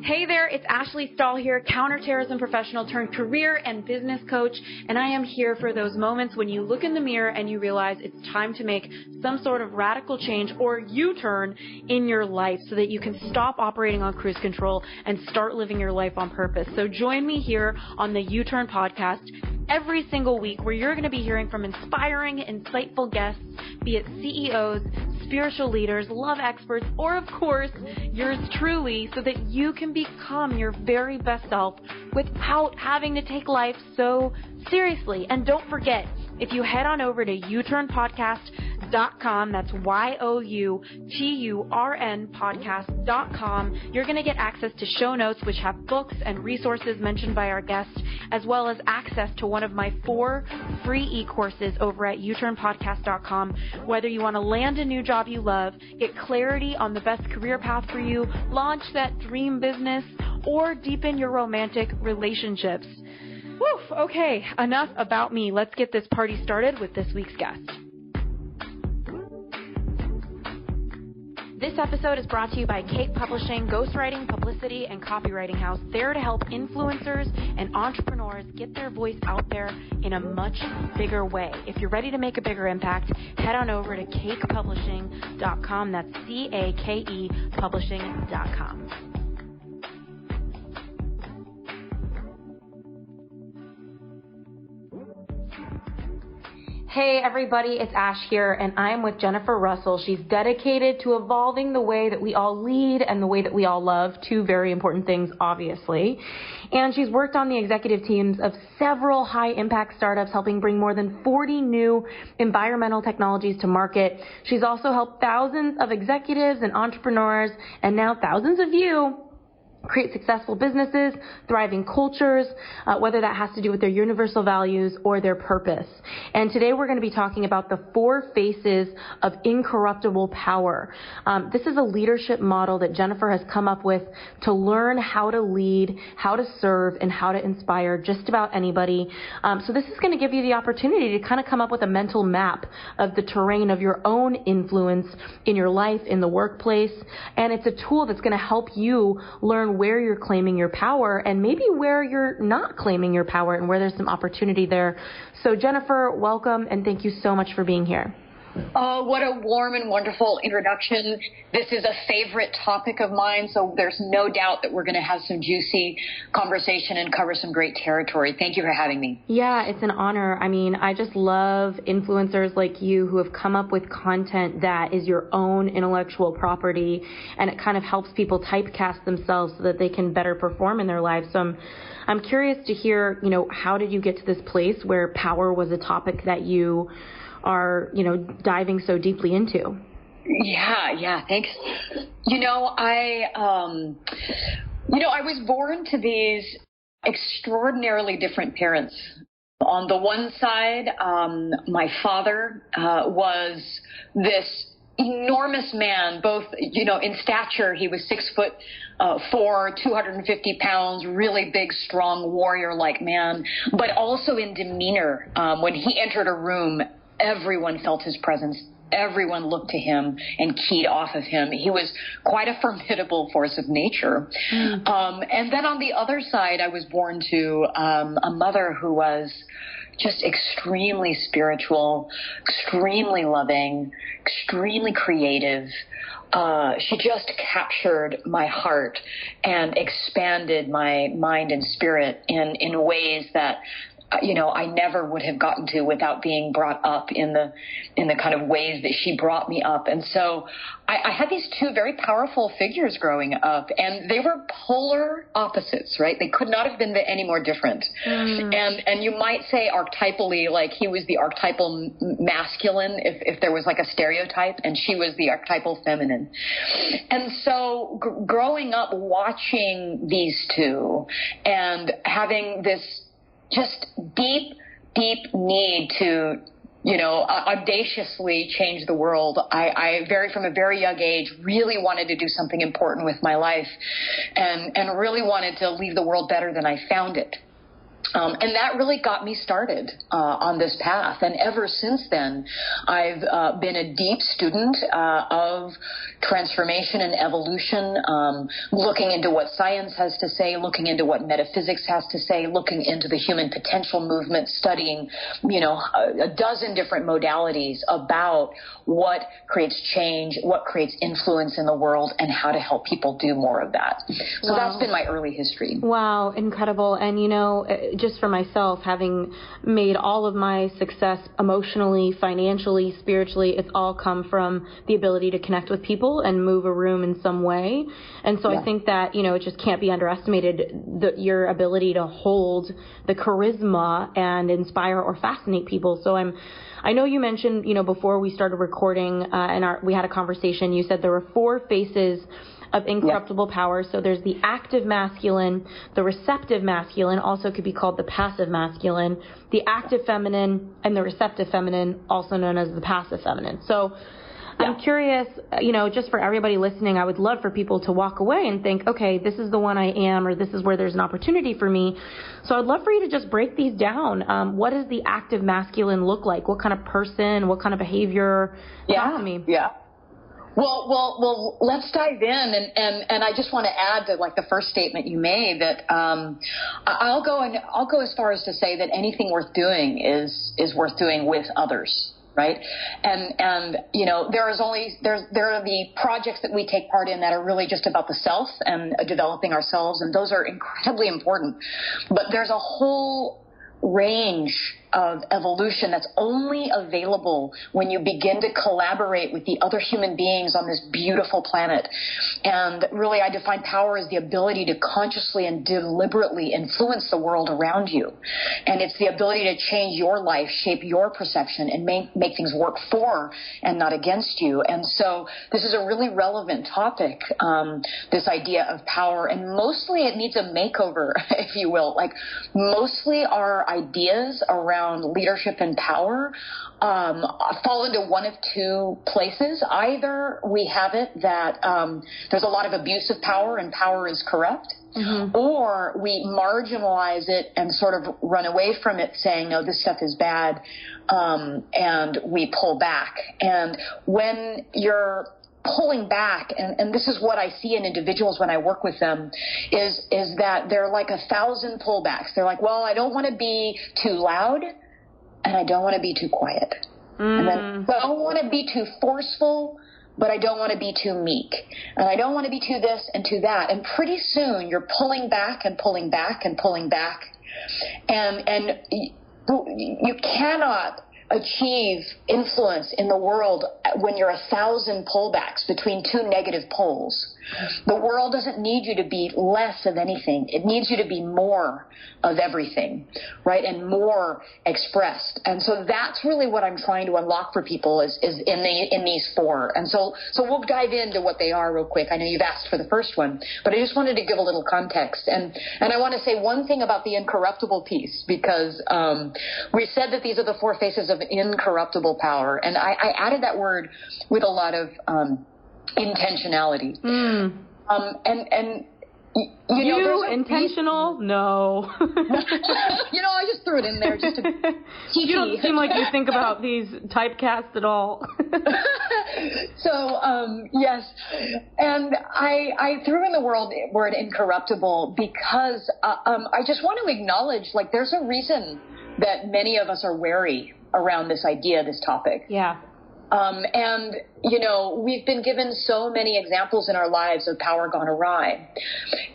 Hey there, it's Ashley Stahl here, counterterrorism professional turned career and business coach, and I am here for those moments when you look in the mirror and you realize it's time to make some sort of radical change or U-turn in your life so that you can stop operating on cruise control and start living your life on purpose. So join me here on the U-Turn podcast every single week, where you're going to be hearing from inspiring, insightful guests, be it CEOs, spiritual leaders, love experts, or of course, yours truly, so that you can become your very best self without having to take life so seriously. And don't forget, if you head on over to youturnpodcast.com, that's YOUTURN podcast.com, you're going to get access to show notes, which have books and resources mentioned by our guests, as well as access to one of my 4 free e-courses over at youturnpodcast.com. Whether you want to land a new job you love, get clarity on the best career path for you, launch that dream business, or deepen your romantic relationships. Whew, okay, enough about me. Let's get this party started with this week's guest. This episode is brought to you by Cake Publishing, ghostwriting, publicity, and copywriting house, there to help influencers and entrepreneurs get their voice out there in a much bigger way. If you're ready to make a bigger impact, head on over to cakepublishing.com. That's CAKE publishing.com. Hey everybody, it's Ash here, and I'm with Jennifer Russell. She's dedicated to evolving the way that we all lead and the way that we all love, 2 very important things, obviously. And she's worked on the executive teams of several high-impact startups, helping bring more than 40 new environmental technologies to market. She's also helped thousands of executives and entrepreneurs, and now thousands of you, create successful businesses, thriving cultures, whether that has to do with their universal values or their purpose. And today we're going to be talking about the 4 faces of incorruptible power. This is a leadership model that Jennifer has come up with to learn how to lead, how to serve, and how to inspire just about anybody. So this is going to give you the opportunity to kind of come up with a mental map of the terrain of your own influence in your life, in the workplace. And it's a tool that's going to help you learn where you're claiming your power and maybe where you're not claiming your power and where there's some opportunity there. So Jennifer, welcome, and thank you so much for being here. Oh, what a warm and wonderful introduction. This is a favorite topic of mine, so there's no doubt that we're going to have some juicy conversation and cover some great territory. Thank you for having me. Yeah, it's an honor. I mean, I just love influencers like you who have come up with content that is your own intellectual property, and it kind of helps people typecast themselves so that they can better perform in their lives. So I'm curious to hear, how did you get to this place where power was a topic that you are, diving so deeply into? Yeah, thanks. I was born to these extraordinarily different parents. On the one side, my father was this enormous man, both, in stature. He was 6'4", 250 pounds, really big, strong, warrior-like man, but also in demeanor. When he entered a room, everyone felt his presence. Everyone looked to him and keyed off of him. He was quite a formidable force of nature. And then on the other side, I was born to a mother who was just extremely spiritual, extremely loving, extremely creative. She just captured my heart and expanded my mind and spirit in ways that I never would have gotten to without being brought up in the kind of ways that she brought me up. And so I had these 2 very powerful figures growing up, and they were polar opposites, right? They could not have been any more different. And you might say archetypally, like he was the archetypal masculine, if there was like a stereotype, and she was the archetypal feminine. And so growing up watching these 2 and having this just deep need to, audaciously change the world. I from a very young age, really wanted to do something important with my life and really wanted to leave the world better than I found it. And that really got me started on this path. And ever since then, I've been a deep student of transformation and evolution, looking into what science has to say, looking into what metaphysics has to say, looking into the human potential movement, studying, a dozen different modalities about what creates change, what creates influence in the world, and how to help people do more of that. So that's been my early history. Wow, incredible. And, just for myself, having made all of my success emotionally, financially, spiritually, it's all come from the ability to connect with people and move a room in some way. And so I think that, it just can't be underestimated, your ability to hold the charisma and inspire or fascinate people. So I know you mentioned, before we started recording we had a conversation, you said there were 4 faces of incorruptible power. So there's the active masculine, the receptive masculine, also could be called the passive masculine, the active feminine, and the receptive feminine, also known as the passive feminine. So I'm curious, just for everybody listening, I would love for people to walk away and think, okay, this is the one I am, or this is where there's an opportunity for me. So I'd love for you to just break these down. What does the active masculine look like? What kind of person? What kind of behavior? Talk to me. Yeah. Well, let's dive in, and I just want to add to the first statement you made that I'll go as far as to say that anything worth doing is worth doing with others, right? And there are the projects that we take part in that are really just about the self and developing ourselves, and those are incredibly important. But there's a whole range of evolution that's only available when you begin to collaborate with the other human beings on this beautiful planet. And really, I define power as the ability to consciously and deliberately influence the world around you. And it's the ability to change your life, shape your perception, and make things work for and not against you. And so this is a really relevant topic, this idea of power. And mostly it needs a makeover, if you will. Mostly our ideas around leadership and power fall into one of 2 places. Either we have it that there's a lot of abuse of power and power is corrupt, or we marginalize it and sort of run away from it saying, no, this stuff is bad, and we pull back. And when you're pulling back, and this is what I see in individuals when I work with them, is that they're like 1,000 pullbacks. They're like, well, I don't want to be too loud, and I don't want to be too quiet. And then I don't want to be too forceful, but I don't want to be too meek. And I don't want to be too this and too that. And pretty soon you're pulling back and pulling back and pulling back. And you cannot achieve influence in the world when you're 1,000 pullbacks between 2 negative poles. The world doesn't need you to be less of anything. It needs you to be more of everything, right? And more expressed. And so that's really what I'm trying to unlock for people is in these 4. And so we'll dive into what they are real quick. I know you've asked for the first one, but I just wanted to give a little context. And I want to say one thing about the incorruptible piece, because we said that these are the 4 faces of incorruptible power. And I added that word with a lot of intentionality. And you intentional? No. I just threw it in there just to You don't seem like you think about these typecasts at all. So, yes. And I threw in the word incorruptible because I just want to acknowledge, there's a reason that many of us are wary around this idea, this topic. Yeah. And, we've been given so many examples in our lives of power gone awry.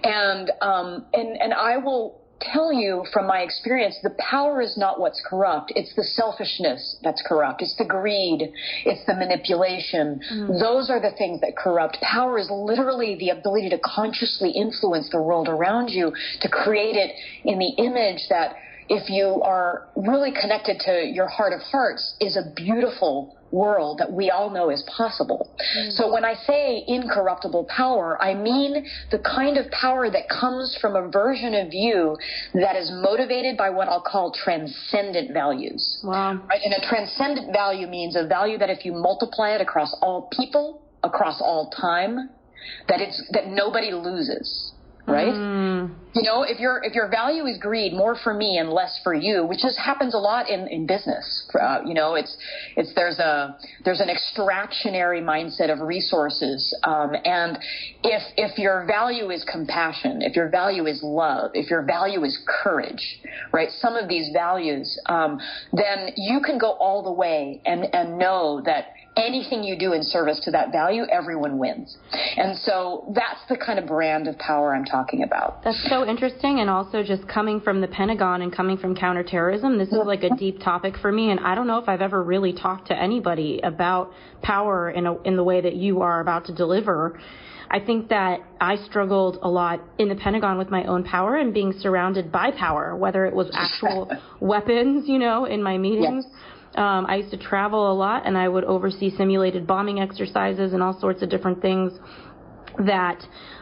And I will tell you from my experience, the power is not what's corrupt. It's the selfishness that's corrupt. It's the greed. It's the manipulation. Those are the things that corrupt. Power is literally the ability to consciously influence the world around you, to create it in the image that, if you are really connected to your heart of hearts, is a beautiful world that we all know is possible. So when I say incorruptible power, I mean the kind of power that comes from a version of you that is motivated by what I'll call transcendent values. Wow. Right? And a transcendent value means a value that if you multiply it across all people, across all time, that nobody loses. right? You know, if your value is greed, more for me and less for you, which just happens a lot in business. You know, there's an extractionary mindset of resources, and if your value is compassion, if your value is love, if your value is courage, right? Some of these values, then you can go all the way and know that anything you do in service to that value, everyone wins. And so that's the kind of brand of power I'm talking about. That's so interesting. And also just coming from the Pentagon and coming from counterterrorism, this is like a deep topic for me. And I don't know if I've ever really talked to anybody about power in the way that you are about to deliver. I think that I struggled a lot in the Pentagon with my own power and being surrounded by power, whether it was actual weapons, you know, in my meetings. Yes. I used to travel a lot, and I would oversee simulated bombing exercises and all sorts of different things that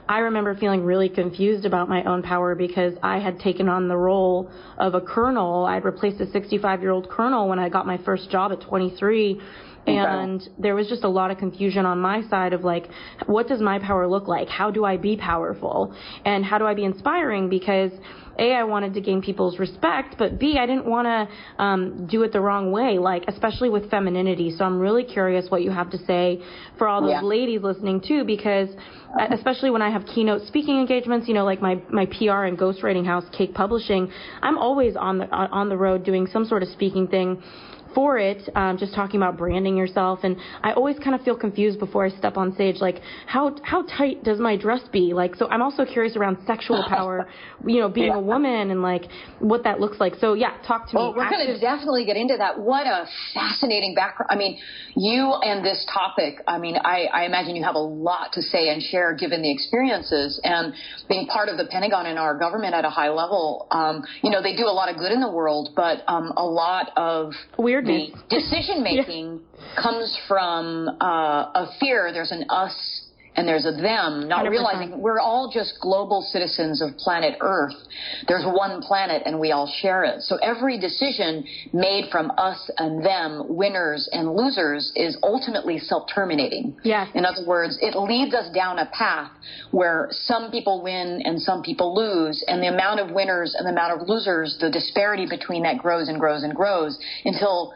I remember feeling really confused about my own power because I had taken on the role of a colonel. I had replaced a 65-year-old colonel when I got my first job at 23. And there was just a lot of confusion on my side of like, what does my power look like? How do I be powerful? And how do I be inspiring? Because A, I wanted to gain people's respect, but B, I didn't want to do it the wrong way, like especially with femininity. So I'm really curious what you have to say for all those ladies listening too, because especially when I have keynote speaking engagements, you know, like my PR and ghostwriting house, Cake Publishing, I'm always on the road doing some sort of speaking thing for it, just talking about branding yourself. And I always kind of feel confused before I step on stage, like how tight does my dress be? Like, so I'm also curious around sexual power, you know, being a woman and like what that looks like. So yeah, talk to me. We're going to definitely get into that. What a fascinating background. I mean, you and this topic, I mean, I imagine you have a lot to say and share given the experiences and being part of the Pentagon and our government at a high level. You know, they do a lot of good in the world, but a lot of weird. The decision-making comes from a fear. There's an us and there's a them, not 100%. Realizing we're all just global citizens of planet Earth. There's one planet and we all share it. So every decision made from us and them, winners and losers, is ultimately self-terminating. Yeah. In other words, it leads us down a path where some people win and some people lose, and the amount of winners and the amount of losers, the disparity between that grows and grows and grows until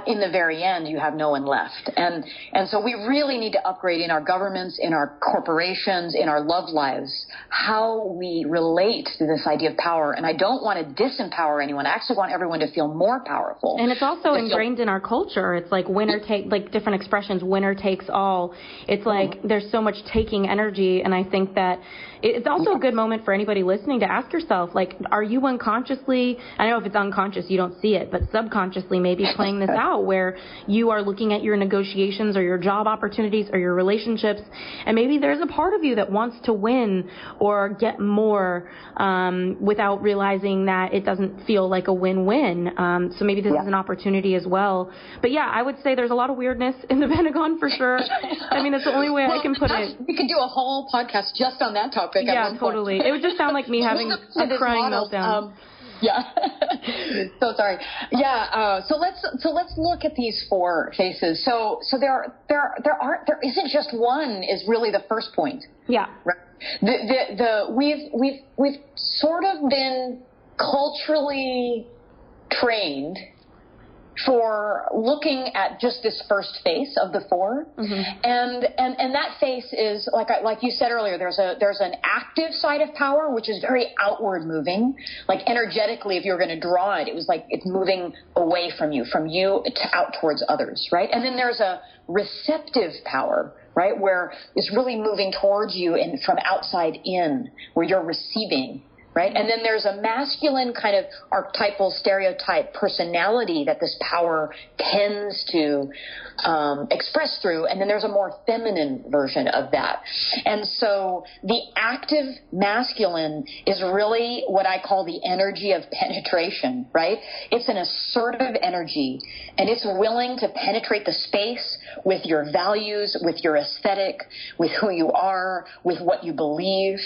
in the very end, you have no one left. And so we really need to upgrade in our governments, in our corporations, in our love lives, how we relate to this idea of power. And I don't want to disempower anyone. I actually want everyone to feel more powerful. And it's also ingrained in our culture. It's like winner take, like different expressions, winner takes all. It's like there's so much taking energy. And I think that it's also a good moment for anybody listening to ask yourself, like, are you unconsciously, I know if it's unconscious, you don't see it, but subconsciously maybe playing this out where you are looking at your negotiations or your job opportunities or your relationships, and maybe there's a part of you that wants to win or get more without realizing that it doesn't feel like a win-win. So maybe this is an opportunity as well. But yeah, I would say there's a lot of weirdness in the Pentagon for sure. I mean, that's the only way I can put it. We could do a whole podcast just on that topic. Yeah, totally. It would just sound like me having a crying meltdown. Yeah. So sorry. Yeah. So let's look at these four faces. So there isn't just one is really the first point. Yeah. Right. We've sort of been culturally trained for looking at just this first face of the four, and that face is like you said earlier. There's an active side of power, which is very outward moving. Like energetically, if you were going to draw it, it was like it's moving away from you to out towards others, right? And then there's a receptive power, right, where it's really moving towards you and from outside in, where you're receiving. Right. And then there's a masculine kind of archetypal stereotype personality that this power tends to express through. And then there's a more feminine version of that. And so the active masculine is really what I call the energy of penetration. Right. It's an assertive energy, and it's willing to penetrate the space with your values, with your aesthetic, with who you are, with what you believe.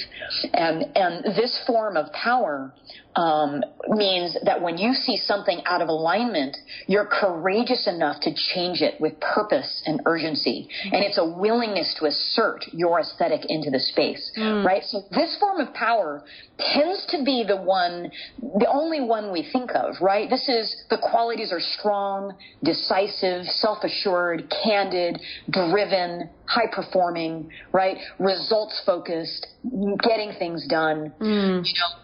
And this form of power means that when you see something out of alignment, you're courageous enough to change it with purpose and urgency. And it's a willingness to assert your aesthetic into the space, right? So this form of power tends to be the only one we think of, right? The qualities are strong, decisive, self-assured, candid, driven, high-performing, right? Results-focused, getting things done.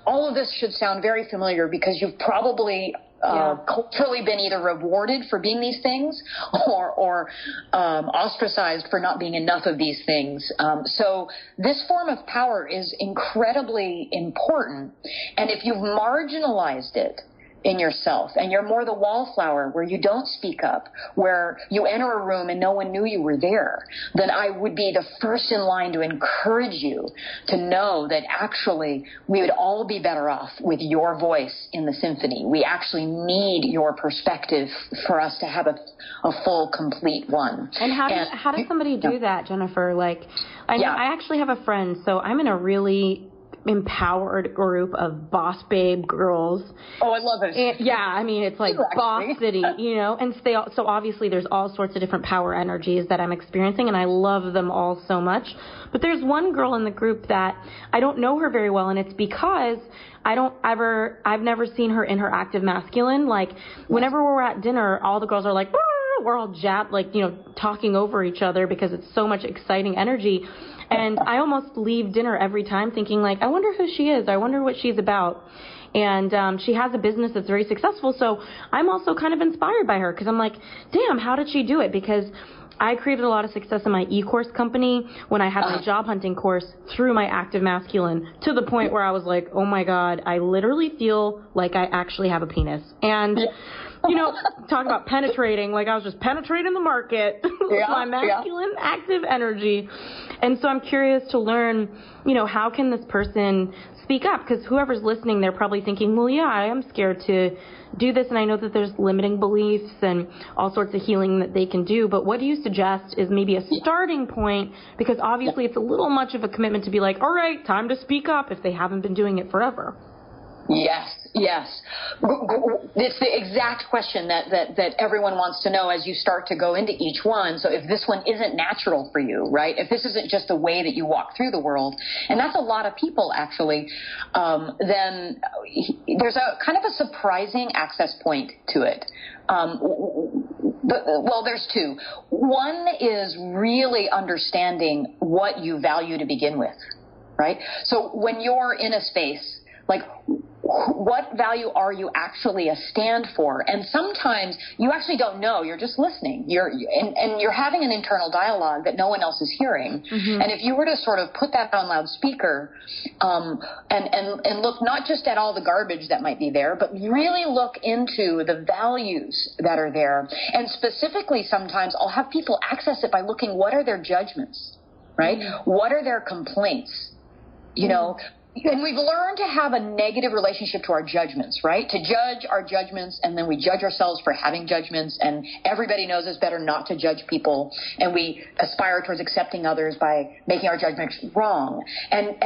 All of this should sound very familiar because you've probably culturally been either rewarded for being these things or ostracized for not being enough of these things. So this form of power is incredibly important. And if you've marginalized it in yourself and you're more the wallflower where you don't speak up, where you enter a room and no one knew you were there, then I would be the first in line to encourage you to know that actually we would all be better off with your voice in the symphony. We actually need your perspective for us to have a full, complete one. And how does somebody do that, Jennifer? Like, I actually have a friend, so I'm in a really empowered group of boss babe girls. Oh, I love it. And, it's like boss city, and so obviously there's all sorts of different power energies that I'm experiencing, and I love them all so much. But there's one girl in the group that I don't know her very well, and it's because I've never seen her in her active masculine. Like, whenever we're at dinner, all the girls are like, we're all talking over each other because it's so much exciting energy. And I almost leave dinner every time thinking, like, I wonder who she is. I wonder what she's about. And she has a business that's very successful. So I'm also kind of inspired by her because I'm like, damn, how did she do it? Because I created a lot of success in my e-course company when I had my job hunting course through my active masculine, to the point where I was like, oh, my God, I literally feel like I actually have a penis. And talk about penetrating, like I was just penetrating the market with my masculine active energy. And so I'm curious to learn, how can this person speak up? Because whoever's listening, they're probably thinking, well, yeah, I am scared to do this. And I know that there's limiting beliefs and all sorts of healing that they can do. But what do you suggest is maybe a starting point? Because obviously it's a little much of a commitment to be like, all right, time to speak up if they haven't been doing it forever. Yes. It's the exact question that everyone wants to know as you start to go into each one. So if this one isn't natural for you, right? If this isn't just the way that you walk through the world, and that's a lot of people actually, then there's a kind of a surprising access point to it. There's two. One is really understanding what you value to begin with, right? So when you're in a space, like, what value are you actually a stand for? And sometimes you actually don't know. You're just listening. And you're having an internal dialogue that no one else is hearing. Mm-hmm. And if you were to sort of put that on loudspeaker and look not just at all the garbage that might be there, but really look into the values that are there. And specifically, sometimes I'll have people access it by looking, what are their judgments, right? Mm-hmm. What are their complaints? And we've learned to have a negative relationship to our judgments, right? To judge our judgments, and then we judge ourselves for having judgments, and everybody knows it's better not to judge people, and we aspire towards accepting others by making our judgments wrong. And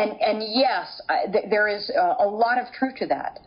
yes, there is a lot of truth to that.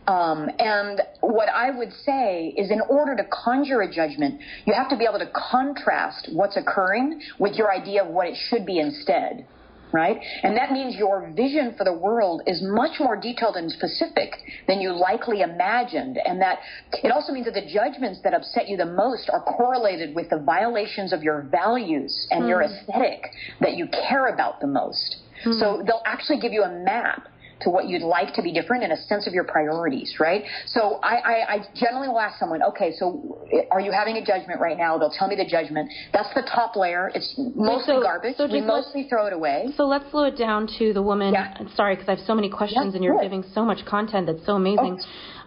And what I would say is, in order to conjure a judgment, you have to be able to contrast what's occurring with your idea of what it should be instead. Right? And that means your vision for the world is much more detailed and specific than you likely imagined. And that it also means that the judgments that upset you the most are correlated with the violations of your values and your aesthetic that you care about the most. So they'll actually give you a map to what you'd like to be different and a sense of your priorities, right? So I generally will ask someone, okay, so are you having a judgment right now? They'll tell me the judgment. That's the top layer. It's mostly garbage. So we mostly throw it away. So let's slow it down to the woman. Yeah. Sorry, because I have so many questions and you're giving so much content that's so amazing.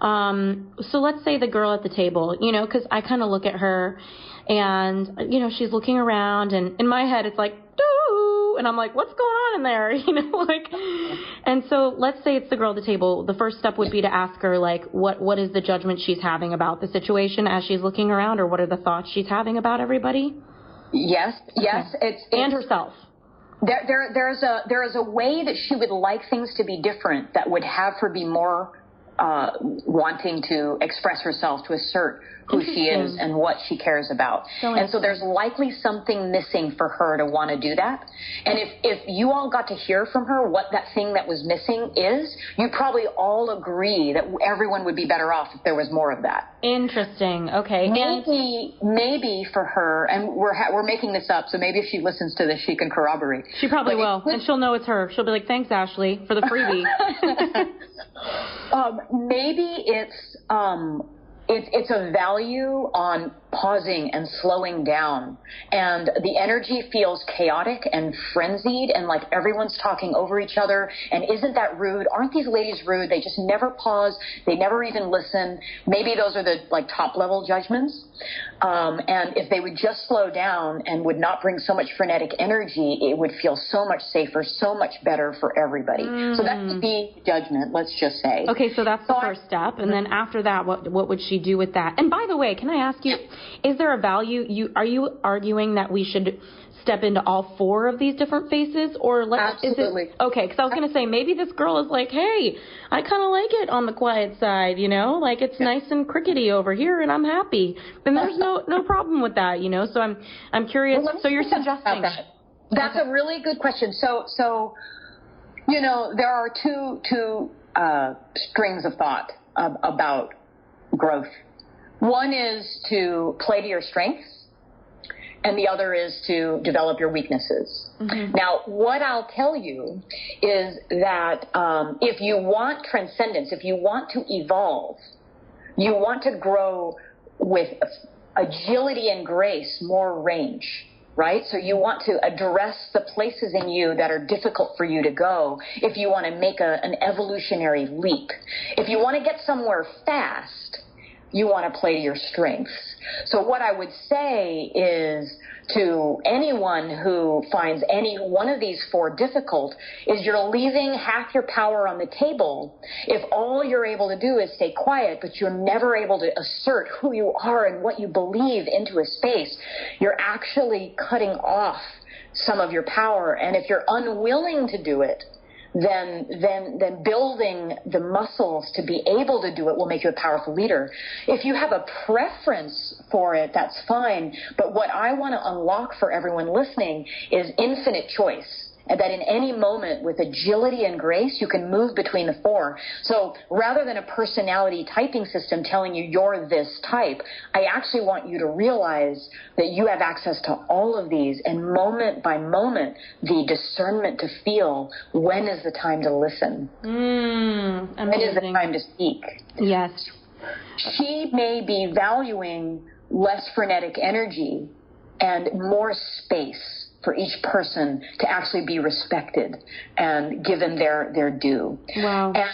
So let's say the girl at the table, because I kind of look at her and, she's looking around, and in my head it's like, doo, and I'm like, what's going on in there? And so let's say it's the girl at the table. The first step would be to ask her, like, what is the judgment she's having about the situation as she's looking around, or what are the thoughts she's having about everybody? Yes. It's and herself. There is a way that she would like things to be different that would have her be more wanting to express herself, to assert who she is and what she cares about. And so there's likely something missing for her to want to do that. And if you all got to hear from her what that thing that was missing is, you probably all agree that everyone would be better off if there was more of that. Interesting. Okay. Maybe for her, and we're making this up, so maybe if she listens to this, she can corroborate. She probably will, and she'll know it's her. She'll be like, "Thanks, Ashley, for the freebie." Maybe it's a value on pausing and slowing down, and the energy feels chaotic and frenzied, and like everyone's talking over each other. And isn't that rude? Aren't these ladies rude? They just never pause. They never even listen. Maybe those are the like top level judgments. And if they would just slow down and would not bring so much frenetic energy, it would feel so much safer, so much better for everybody. So that's the judgment, let's just say. Okay, so that's the first step. And then after that, what would she do with that? And by the way, can I ask you, is there a value? Are you arguing that we should step into all four of these different phases? Or Absolutely. Okay, because I was going to say, maybe this girl is like, hey, I kind of like it on the quiet side, you know? Like, it's nice and crickety over here, and I'm happy. And there's no problem with that, you know? So I'm curious. Well, so you're suggesting. That's a really good question. So you know, there are two strings of thought about growth. One is to play to your strengths, and the other is to develop your weaknesses. Mm-hmm. Now, what I'll tell you is that if you want transcendence, if you want to evolve, you want to grow with agility and grace, more range, right? So you want to address the places in you that are difficult for you to go if you want to make an evolutionary leap. If you want to get somewhere fast, you want to play to your strengths. So what I would say is to anyone who finds any one of these four difficult is you're leaving half your power on the table if all you're able to do is stay quiet, but you're never able to assert who you are and what you believe into a space. You're actually cutting off some of your power. And if you're unwilling to do it, then building the muscles to be able to do it will make you a powerful leader. If you have a preference for it, that's fine. But what I want to unlock for everyone listening is infinite choice. And that in any moment with agility and grace, you can move between the four. So rather than a personality typing system telling you you're this type, I actually want you to realize that you have access to all of these, and moment by moment, the discernment to feel when is the time to listen. When is the time to speak. Yes. She may be valuing less frenetic energy and more space for each person to actually be respected and given their due. Wow. And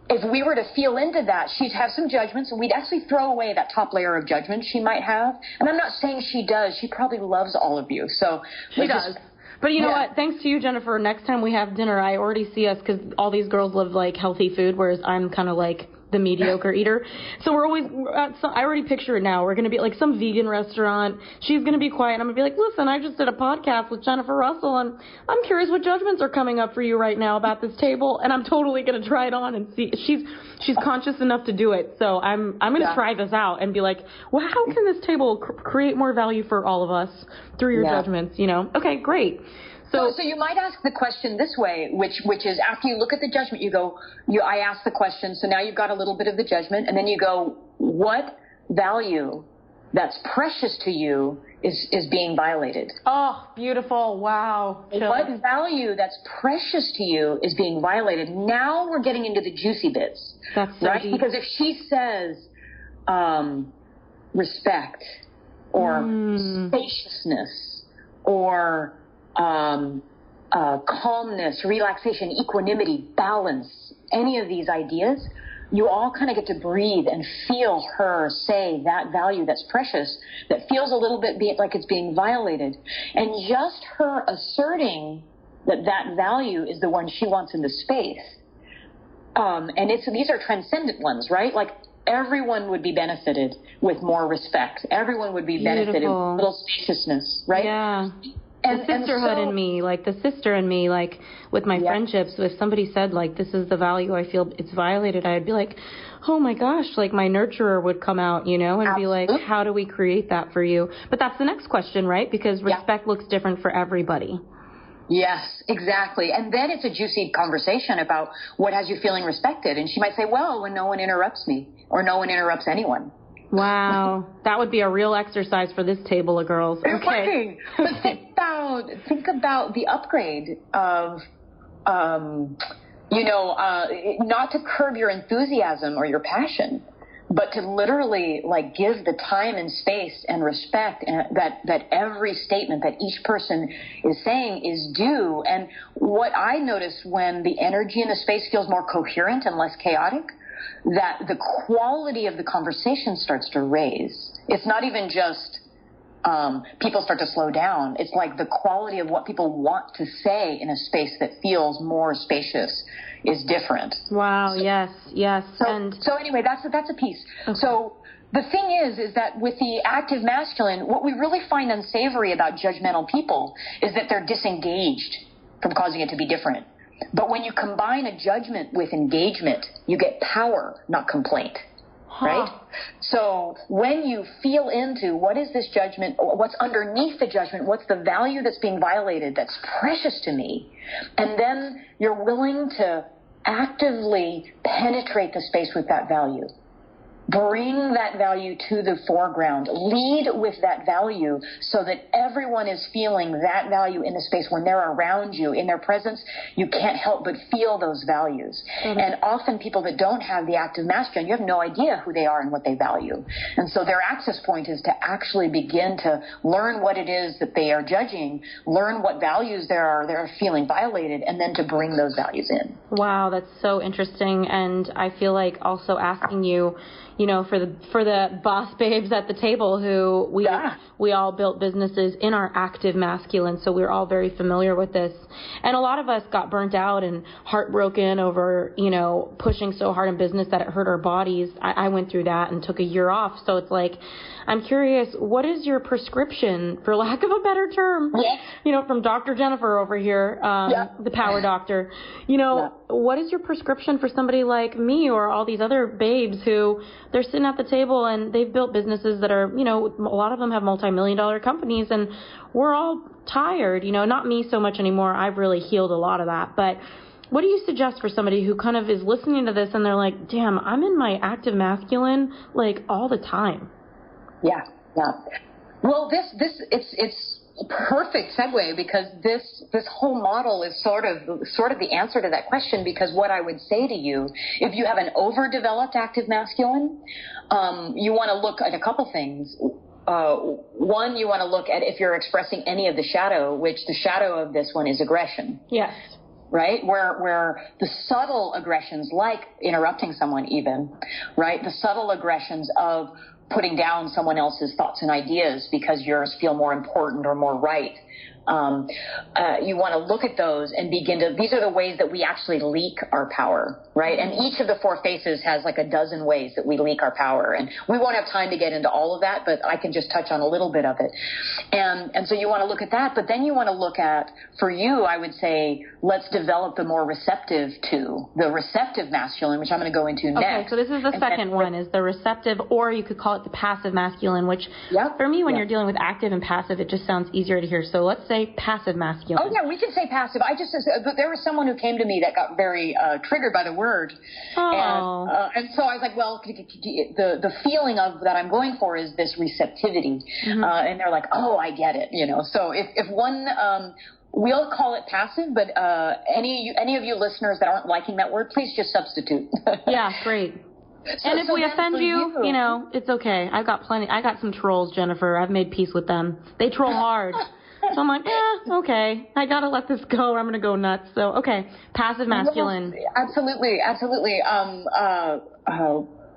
if we were to feel into that, she'd have some judgments, and we'd actually throw away that top layer of judgment she might have. And I'm not saying she does. She probably loves all of you. So she does. But you know what? Thanks to you, Jennifer, next time we have dinner, I already see us, because all these girls live like healthy food, whereas I'm kind of like the mediocre eater. So I already picture it now. We're going to be at like some vegan restaurant. She's going to be quiet. I'm going to be like, listen, I just did a podcast with Jennifer Russell, and I'm curious what judgments are coming up for you right now about this table. And I'm totally going to try it on and see. She's conscious enough to do it. So I'm going to try this out and be like, well, how can this table create more value for all of us through your judgments, you know? Okay, great. So you might ask the question this way, which is after you look at the judgment, I ask the question, so now you've got a little bit of the judgment, and then you go, what value that's precious to you is being violated? Oh, beautiful. Wow. What value that's precious to you is being violated? Now we're getting into the juicy bits. That's so right? deep. Because if she says respect or spaciousness or calmness, relaxation, equanimity, balance, any of these ideas, you all kind of get to breathe and feel her say that value that's precious, that feels a little bit like it's being violated. And just her asserting that value is the one she wants in the space. And these are transcendent ones, right? Like everyone would be benefited with more respect. Everyone would be benefited with a little spaciousness, right? Yeah. the sisterhood in me, like the sister in me, like with my friendships, if somebody said like, this is the value I feel it's violated, I'd be like, oh my gosh, like my nurturer would come out, and be like, how do we create that for you? But that's the next question, right? Because respect looks different for everybody. Yes, exactly. And then it's a juicy conversation about what has you feeling respected. And she might say, well, when no one interrupts me or no one interrupts anyone. Wow. That would be a real exercise for this table of girls. Okay. But think about the upgrade of, not to curb your enthusiasm or your passion, but to literally like give the time and space and respect that every statement that each person is saying is due. And what I notice when the energy in the space feels more coherent and less chaotic, that the quality of the conversation starts to raise. It's not even just people start to slow down. It's like the quality of what people want to say in a space that feels more spacious is different. Wow. Yes. So anyway, that's a piece. Okay. So the thing is that with the active masculine, what we really find unsavory about judgmental people is that they're disengaged from causing it to be different. But when you combine a judgment with engagement, you get power, not complaint. Right? So when you feel into what is this judgment, what's underneath the judgment, what's the value that's being violated that's precious to me, and then you're willing to actively penetrate the space with that value. Bring that value to the foreground. Lead with that value so that everyone is feeling that value in the space. When they're around you, in their presence, you can't help but feel those values. Mm-hmm. And often people that don't have the active masculine, you have no idea who they are and what they value. And so their access point is to actually begin to learn what it is that they are judging, learn what values they're feeling violated, and then to bring those values in. Wow, that's so interesting. And I feel like also asking you, for the boss babes at the table who we all built businesses in our active masculine, so we're all very familiar with this. And a lot of us got burnt out and heartbroken over, pushing so hard in business that it hurt our bodies. I went through that and took a year off. So it's like, I'm curious, what is your prescription, for lack of a better term, from Dr. Jennifer over here, the power doctor, what is your prescription for somebody like me or all these other babes who they're sitting at the table and they've built businesses that are, a lot of them have multi-million-dollar companies, and we're all tired, not me so much anymore. I've really healed a lot of that. But what do you suggest for somebody who kind of is listening to this and they're like, damn, I'm in my active masculine like all the time? Yeah. Well, it's a perfect segue, because this whole model is sort of the answer to that question. Because what I would say to you, if you have an overdeveloped active masculine, you want to look at a couple things. One, you want to look at if you're expressing any of the shadow, which the shadow of this one is aggression. Yes. Right? Where the subtle aggressions, like interrupting someone even, right? The subtle aggressions of putting down someone else's thoughts and ideas because yours feel more important or more right. You want to look at those and these are the ways that we actually leak our power, right? And each of the four faces has like a dozen ways that we leak our power. And we won't have time to get into all of that, but I can just touch on a little bit of it. And so you want to look at that, but then you want to look at, for you, I would say, let's develop the more receptive masculine, which I'm going to go into next. Okay, so this is the second one, is the receptive, or you could call it the passive masculine, which for me, when you're dealing with active and passive, it just sounds easier to hear. So let's say passive masculine. Oh, yeah, we can say passive. There was someone who came to me that got very triggered by the word. Oh. And so I was like, well, the feeling of that I'm going for is this receptivity. Mm-hmm. And they're like, oh, I get it. So if one, we'll call it passive, but any of you listeners that aren't liking that word, please just substitute. Yeah, great. And if we offend you, it's okay. I got some trolls, Jennifer. I've made peace with them. They troll hard. So I'm like, okay, I got to let this go or I'm going to go nuts. So, okay, passive masculine. Yes, absolutely.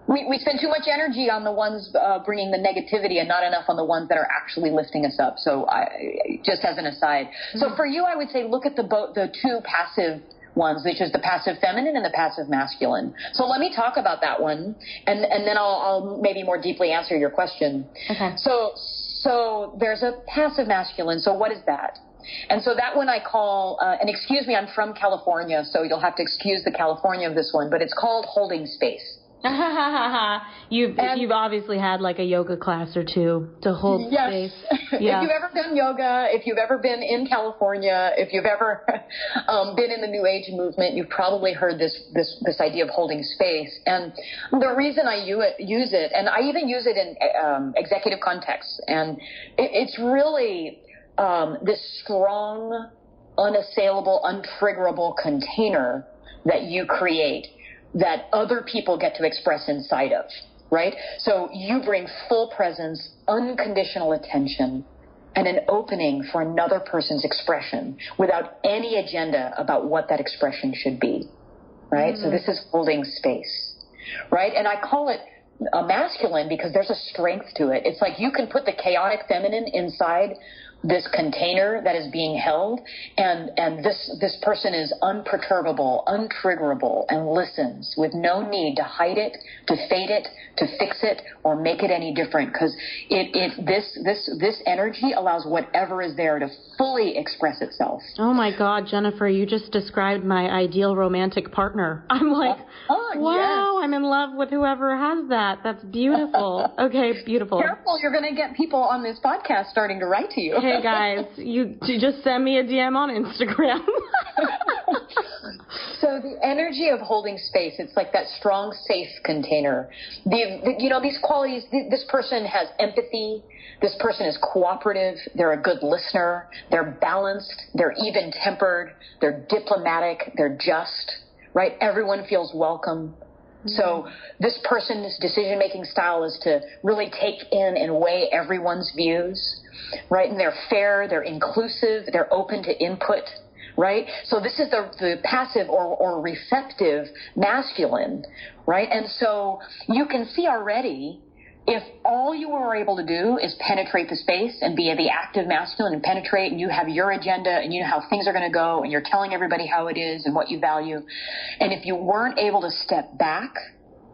We spend too much energy on the ones bringing the negativity and not enough on the ones that are actually lifting us up. So just as an aside. Mm-hmm. So for you, I would say look at the two passive ones, which is the passive feminine and the passive masculine. So let me talk about that one, and then I'll maybe more deeply answer your question. Okay. So there's a passive masculine. So what is that? And so that one I call, and excuse me, I'm from California, so you'll have to excuse the California of this one, but it's called holding space. You've obviously had like a yoga class or two to hold space. Yeah. If you've ever done yoga, if you've ever been in California, if you've ever been in the New Age movement, you've probably heard this idea of holding space. And the reason I use it, and I even use it in executive contexts, and it's really this strong, unassailable, untriggerable container that you create that other people get to express inside of, right? So you bring full presence, unconditional attention, and an opening for another person's expression without any agenda about what that expression should be, right? So this is holding space, right? And I call it a masculine because there's a strength to it. It's like you can put the chaotic feminine inside this container that is being held, and this person is unperturbable, untriggerable, and listens with no need to hide it, to fade it, to fix it, or make it any different, because this energy allows whatever is there to fully express itself. Oh my God, Jennifer, you just described my ideal romantic partner. I'm like, wow, yes. I'm in love with whoever has that. That's beautiful. Okay, beautiful. Careful, you're going to get people on this podcast starting to write to you. Hey guys, you just send me a DM on Instagram. So the energy of holding space, it's like that strong, safe container. These qualities, this person has empathy. This person is cooperative. They're a good listener. They're balanced. They're even-tempered. They're diplomatic. They're just, right? Everyone feels welcome. So this person's decision-making style is to really take in and weigh everyone's views, right? And they're fair, they're inclusive, they're open to input, right? So this is the passive or receptive masculine, right? And so you can see already, if all you are able to do is penetrate the space and be the active masculine and penetrate, and you have your agenda and you know how things are going to go and you're telling everybody how it is and what you value, and if you weren't able to step back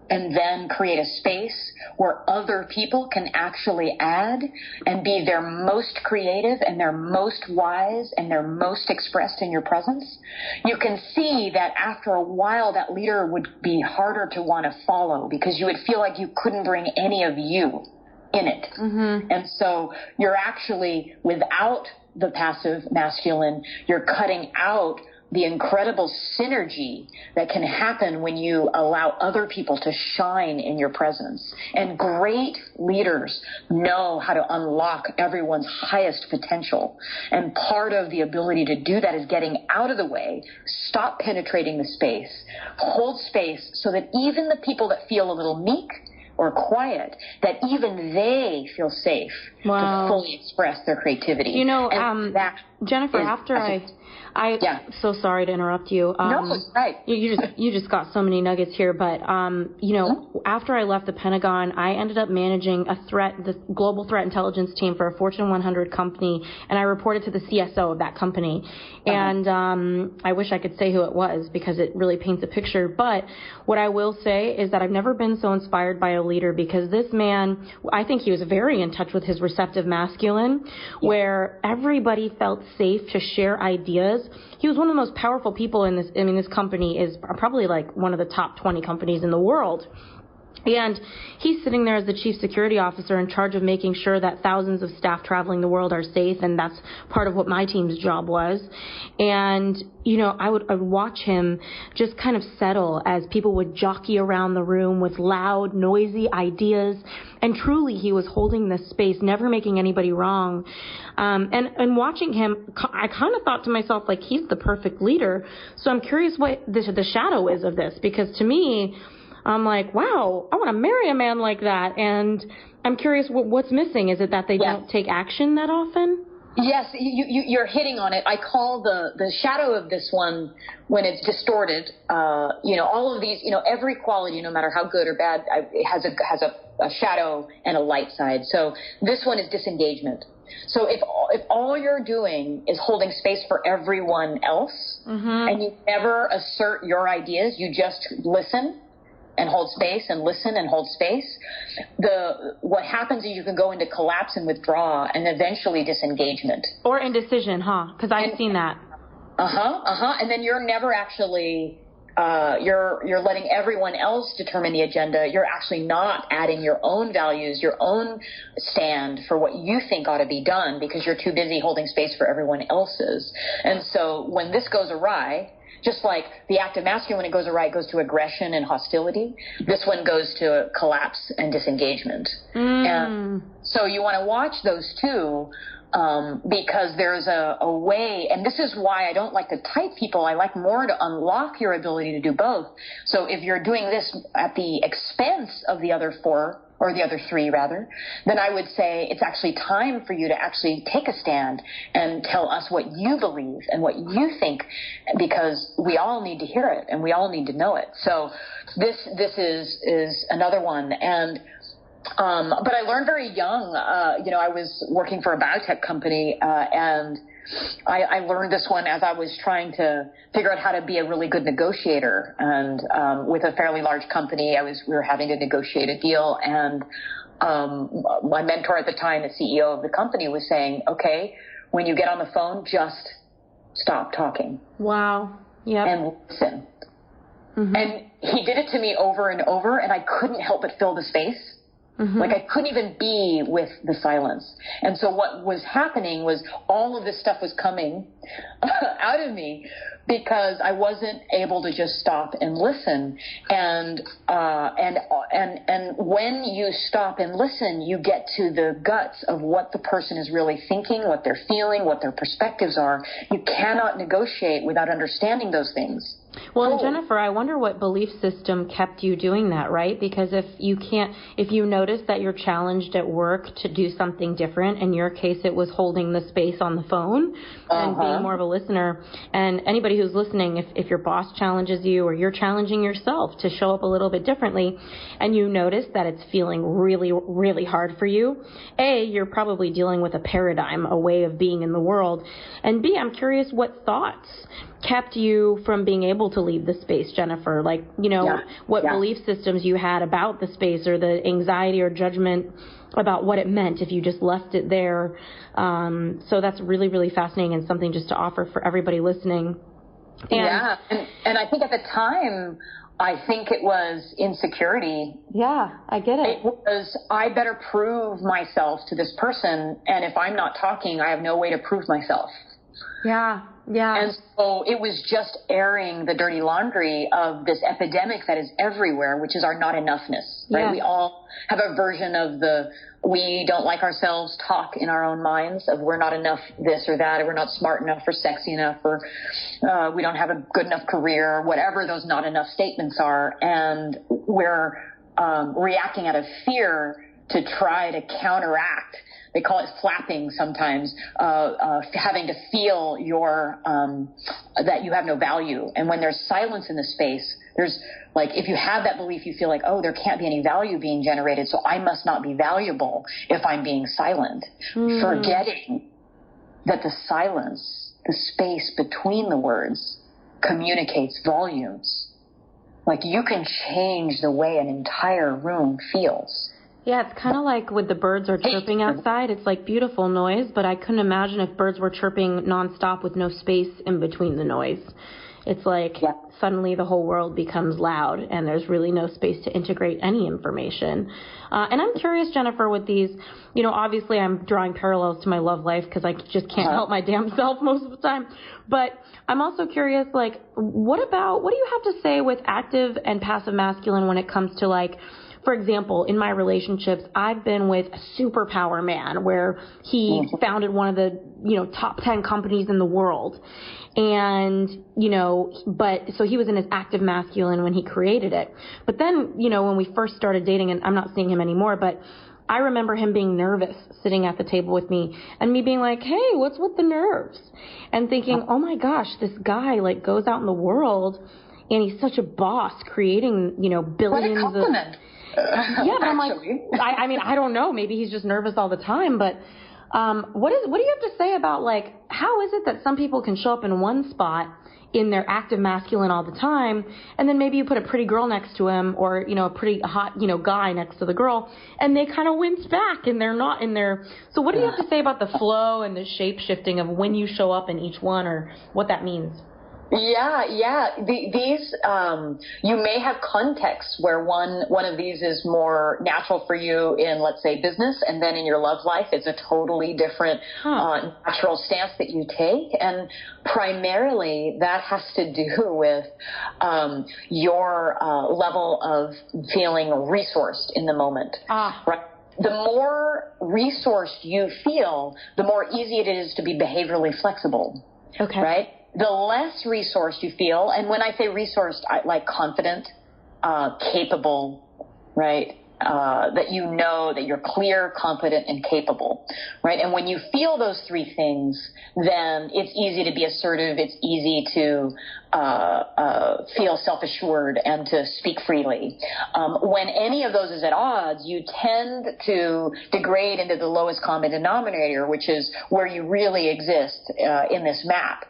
and then create a space where other people can actually add and be their most creative and their most wise and their most expressed in your presence, you can see that after a while that leader would be harder to want to follow because you would feel like you couldn't bring any of you in it. Mm-hmm. And so you're actually, without the passive masculine, you're cutting out the incredible synergy that can happen when you allow other people to shine in your presence. And great leaders know how to unlock everyone's highest potential. And part of the ability to do that is getting out of the way, stop penetrating the space, hold space so that even the people that feel a little meek or quiet, that even they feel safe to fully express their creativity. You know, Jennifer, so sorry to interrupt you. No, it's right. You just got so many nuggets here, but after I left the Pentagon, I ended up managing the global threat intelligence team for a Fortune 100 company, and I reported to the CSO of that company. And I wish I could say who it was because it really paints a picture. But what I will say is that I've never been so inspired by a leader, because this man, I think he was very in touch with his receptive masculine, where everybody felt safe to share ideas. He was one of the most powerful people in this. I mean, this company is probably like one of the top 20 companies in the world. And he's sitting there as the chief security officer in charge of making sure that thousands of staff traveling the world are safe. And that's part of what my team's job was. And, you know, I would watch him just kind of settle as people would jockey around the room with loud, noisy ideas. And truly, he was holding this space, never making anybody wrong. And watching him, I kind of thought to myself, like, he's the perfect leader. So I'm curious what the shadow is of this, because to me, I'm like, wow, I want to marry a man like that. And I'm curious what's missing. Is it that they don't take action that often? Yes, you're hitting on it. I call the shadow of this one, when it's distorted, all of these, every quality, no matter how good or bad, it has a shadow and a light side. So this one is disengagement. So if all you're doing is holding space for everyone else, and you never assert your ideas, you just listen, and hold space and listen and hold space, what happens is you can go into collapse and withdraw and eventually disengagement. Or indecision, huh? Because I've seen that. And then you're never actually, you're letting everyone else determine the agenda. You're actually not adding your own values, your own stand for what you think ought to be done because you're too busy holding space for everyone else's. And so when this goes awry, just like the active masculine, when it goes awry, it goes to aggression and hostility. This one goes to collapse and disengagement. And so you want to watch those two. Because there's a way, and this is why I don't like to type people. I like more to unlock your ability to do both. So if you're doing this at the expense of the other four, or the other three rather, then I would say it's actually time for you to actually take a stand and tell us what you believe and what you think, because we all need to hear it and we all need to know it. So this is another one. And but I learned very young, I was working for a biotech company, and I learned this one as I was trying to figure out how to be a really good negotiator. And with a fairly large company, we were having to negotiate a deal. And my mentor at the time, the CEO of the company, was saying, okay, when you get on the phone, just stop talking. Wow. Yeah. And listen. Mm-hmm. And he did it to me over and over, and I couldn't help but fill the space. Mm-hmm. Like I couldn't even be with the silence. And so what was happening was all of this stuff was coming out of me because I wasn't able to just stop and listen. And when you stop and listen, you get to the guts of what the person is really thinking, what they're feeling, what their perspectives are. You cannot negotiate without understanding those things. Well, and Jennifer, I wonder what belief system kept you doing that, right? Because if you notice that you're challenged at work to do something different, in your case, it was holding the space on the phone and being more of a listener. And anybody who's listening, if your boss challenges you or you're challenging yourself to show up a little bit differently, and you notice that it's feeling really, really hard for you, A, you're probably dealing with a paradigm, a way of being in the world. And B, I'm curious what thoughts kept you from being able to leave the space, Jennifer? Like, what belief systems you had about the space, or the anxiety or judgment about what it meant if you just left it there. So that's really, really fascinating and something just to offer for everybody listening. And I think at the time, I think it was insecurity. Yeah, I get it. It was, I better prove myself to this person, and if I'm not talking, I have no way to prove myself. Yeah. And so it was just airing the dirty laundry of this epidemic that is everywhere, which is our not enoughness, right? Yeah. We all have a version of we don't like ourselves talk in our own minds of we're not enough this or that, or we're not smart enough or sexy enough, or we don't have a good enough career, or whatever those not enough statements are. And we're reacting out of fear to try to counteract. They call it flapping sometimes, having to feel that you have no value. And when there's silence in the space, there's like, if you have that belief, you feel like, oh, there can't be any value being generated, so I must not be valuable if I'm being silent. Forgetting that the silence, the space between the words, communicates volumes. Like you can change the way an entire room feels. Yeah, it's kind of like with the birds are chirping outside. It's like beautiful noise, but I couldn't imagine if birds were chirping nonstop with no space in between the noise. It's like suddenly the whole world becomes loud and there's really no space to integrate any information. And I'm curious, Jennifer, with these, obviously I'm drawing parallels to my love life because I just can't help my damn self most of the time. But I'm also curious, like, what do you have to say with active and passive masculine when it comes to, like, for example, in my relationships, I've been with a superpower man where he founded one of the, top 10 companies in the world. And, so he was in his active masculine when he created it. But then, when we first started dating, and I'm not seeing him anymore, but I remember him being nervous sitting at the table with me and me being like, hey, what's with the nerves? And thinking, oh my gosh, this guy like goes out in the world and he's such a boss creating, billions what a compliment. Yeah, but I'm like, I don't know. Maybe he's just nervous all the time. But what do you have to say about, like, how is it that some people can show up in one spot in their active masculine all the time, and then maybe you put a pretty girl next to him, or, you know, a pretty hot, you know, guy next to the girl, and they kind of wince back, and they're not in their... So what do you have to say about the flow and the shape-shifting of when you show up in each one, or what that means? Yeah. These, you may have contexts where one of these is more natural for you in, let's say, business, and then in your love life, it's a totally different natural stance that you take. And primarily that has to do with your level of feeling resourced in the moment. Right? The more resourced you feel, the more easy it is to be behaviorally flexible. Okay. Right? The less resourced you feel, and when I say resourced, I like confident, capable, right? That you know that you're clear, confident, and capable, right? And when you feel those three things, then it's easy to be assertive. It's easy to feel self-assured and to speak freely. When any of those is at odds, you tend to degrade into the lowest common denominator, which is where you really exist in this map,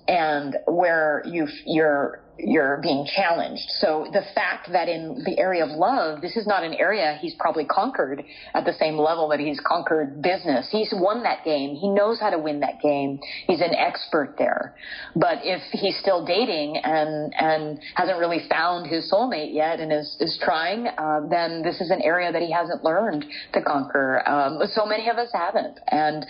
and where you're being challenged. So the fact that in the area of love, this is not an area he's probably conquered at the same level that he's conquered business. He's won that game. He knows how to win that game. He's an expert there. But if he's still dating and hasn't really found his soulmate yet and is trying, then this is an area that he hasn't learned to conquer. So many of us haven't. And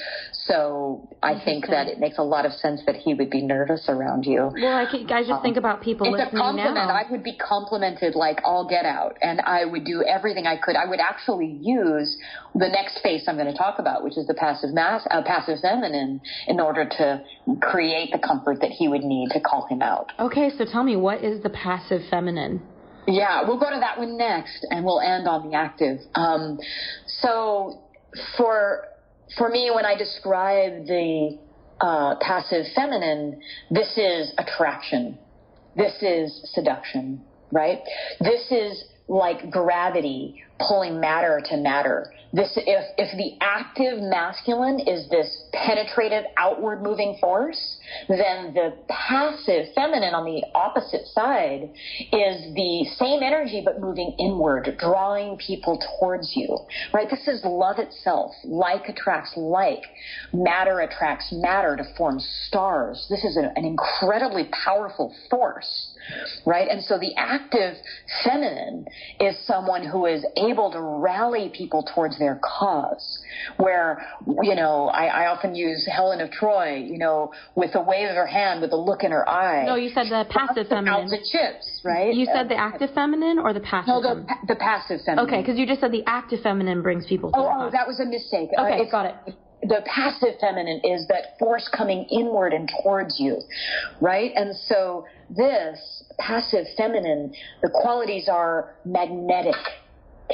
so I think that it makes a lot of sense that he would be nervous around you. Well, I just think about people it's listening a compliment. now. I would be complimented like all get out, and I would do everything I could. I would actually use the next face I'm going to talk about, which is the passive feminine, in order to create the comfort that he would need to call him out. Okay, so tell me, what is the passive feminine? Yeah, we'll go to that one next, and we'll end on the active. So for me, when I describe the passive feminine, this is attraction. This is seduction, right? This is like gravity pulling matter to matter. If the active masculine is this penetrative, outward moving force, then the passive feminine on the opposite side is the same energy but moving inward, drawing people towards you, right? This is love itself. Like attracts like. Matter attracts matter to form stars. This is an incredibly powerful force, right? And so the active feminine is someone who is able to rally people towards their cause, where, you know, I often use Helen of Troy, you know, with a wave of her hand, with a look in her eye. No, you said the passive feminine. The chips, right? You said the active feminine or the passive feminine? No, the passive feminine. Okay, because you just said the active feminine brings people to their cause. That was a mistake. Okay, got it. The passive feminine is that force coming inward and towards you, right? And so this passive feminine, the qualities are magnetic,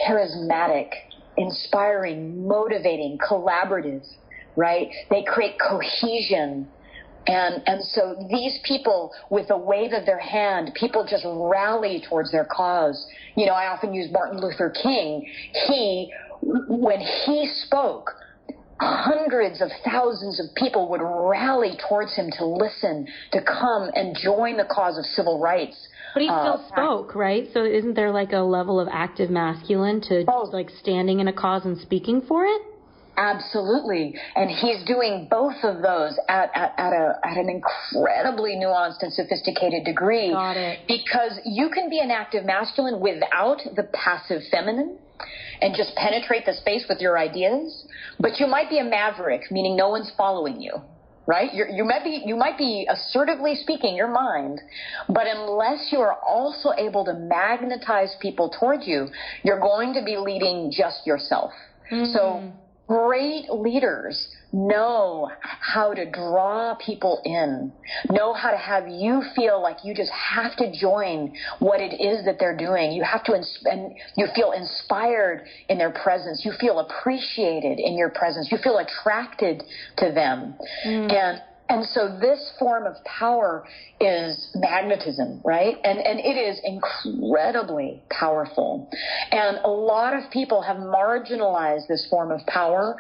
charismatic, inspiring, motivating, collaborative, right? They create cohesion. And so these people, with a wave of their hand, people just rally towards their cause. You know, I often use Martin Luther King. When he spoke, hundreds of thousands of people would rally towards him to listen, to come and join the cause of civil rights. But he still spoke, right? So isn't there like a level of active masculine to like standing in a cause and speaking for it? Absolutely. And he's doing both of those at an incredibly nuanced and sophisticated degree. Got it. Because you can be an active masculine without the passive feminine and just penetrate the space with your ideas, but you might be a maverick, meaning no one's following you. Right? You might be assertively speaking your mind, but unless you are also able to magnetize people towards you, you're going to be leading just yourself. Mm-hmm. So great leaders know how to draw people in, know how to have you feel like you just have to join what it is that they're doing. You have to, and you feel inspired in their presence. You feel appreciated in your presence. You feel attracted to them. And so this form of power is magnetism, right? And it is incredibly powerful. And a lot of people have marginalized this form of power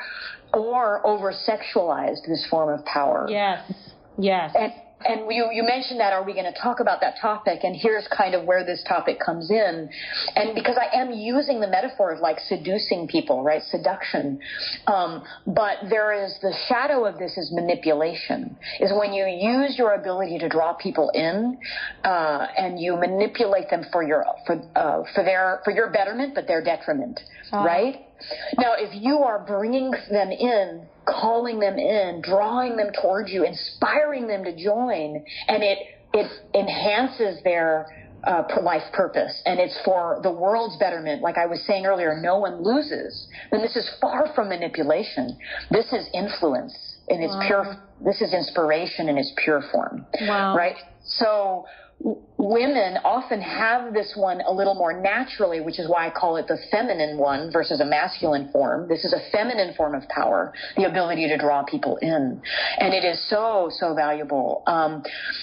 or over-sexualized this form of power. Yes. Yes. And And you mentioned that, are we going to talk about that topic? And here's kind of where this topic comes in. And because I am using the metaphor of like seducing people, right? Seduction. But there is the shadow of this is manipulation, is when you use your ability to draw people in, and you manipulate them for your betterment, but their detriment, right? Now, if you are bringing them in, calling them in, drawing them towards you, inspiring them to join, and it enhances their life purpose, and it's for the world's betterment, like I was saying earlier, no one loses, then this is far from manipulation. This is influence in its pure, this is inspiration in its pure form, right? So women often have this one a little more naturally, which is why I call it the feminine one versus a masculine form. This is a feminine form of power, the ability to draw people in. And it is so, so valuable.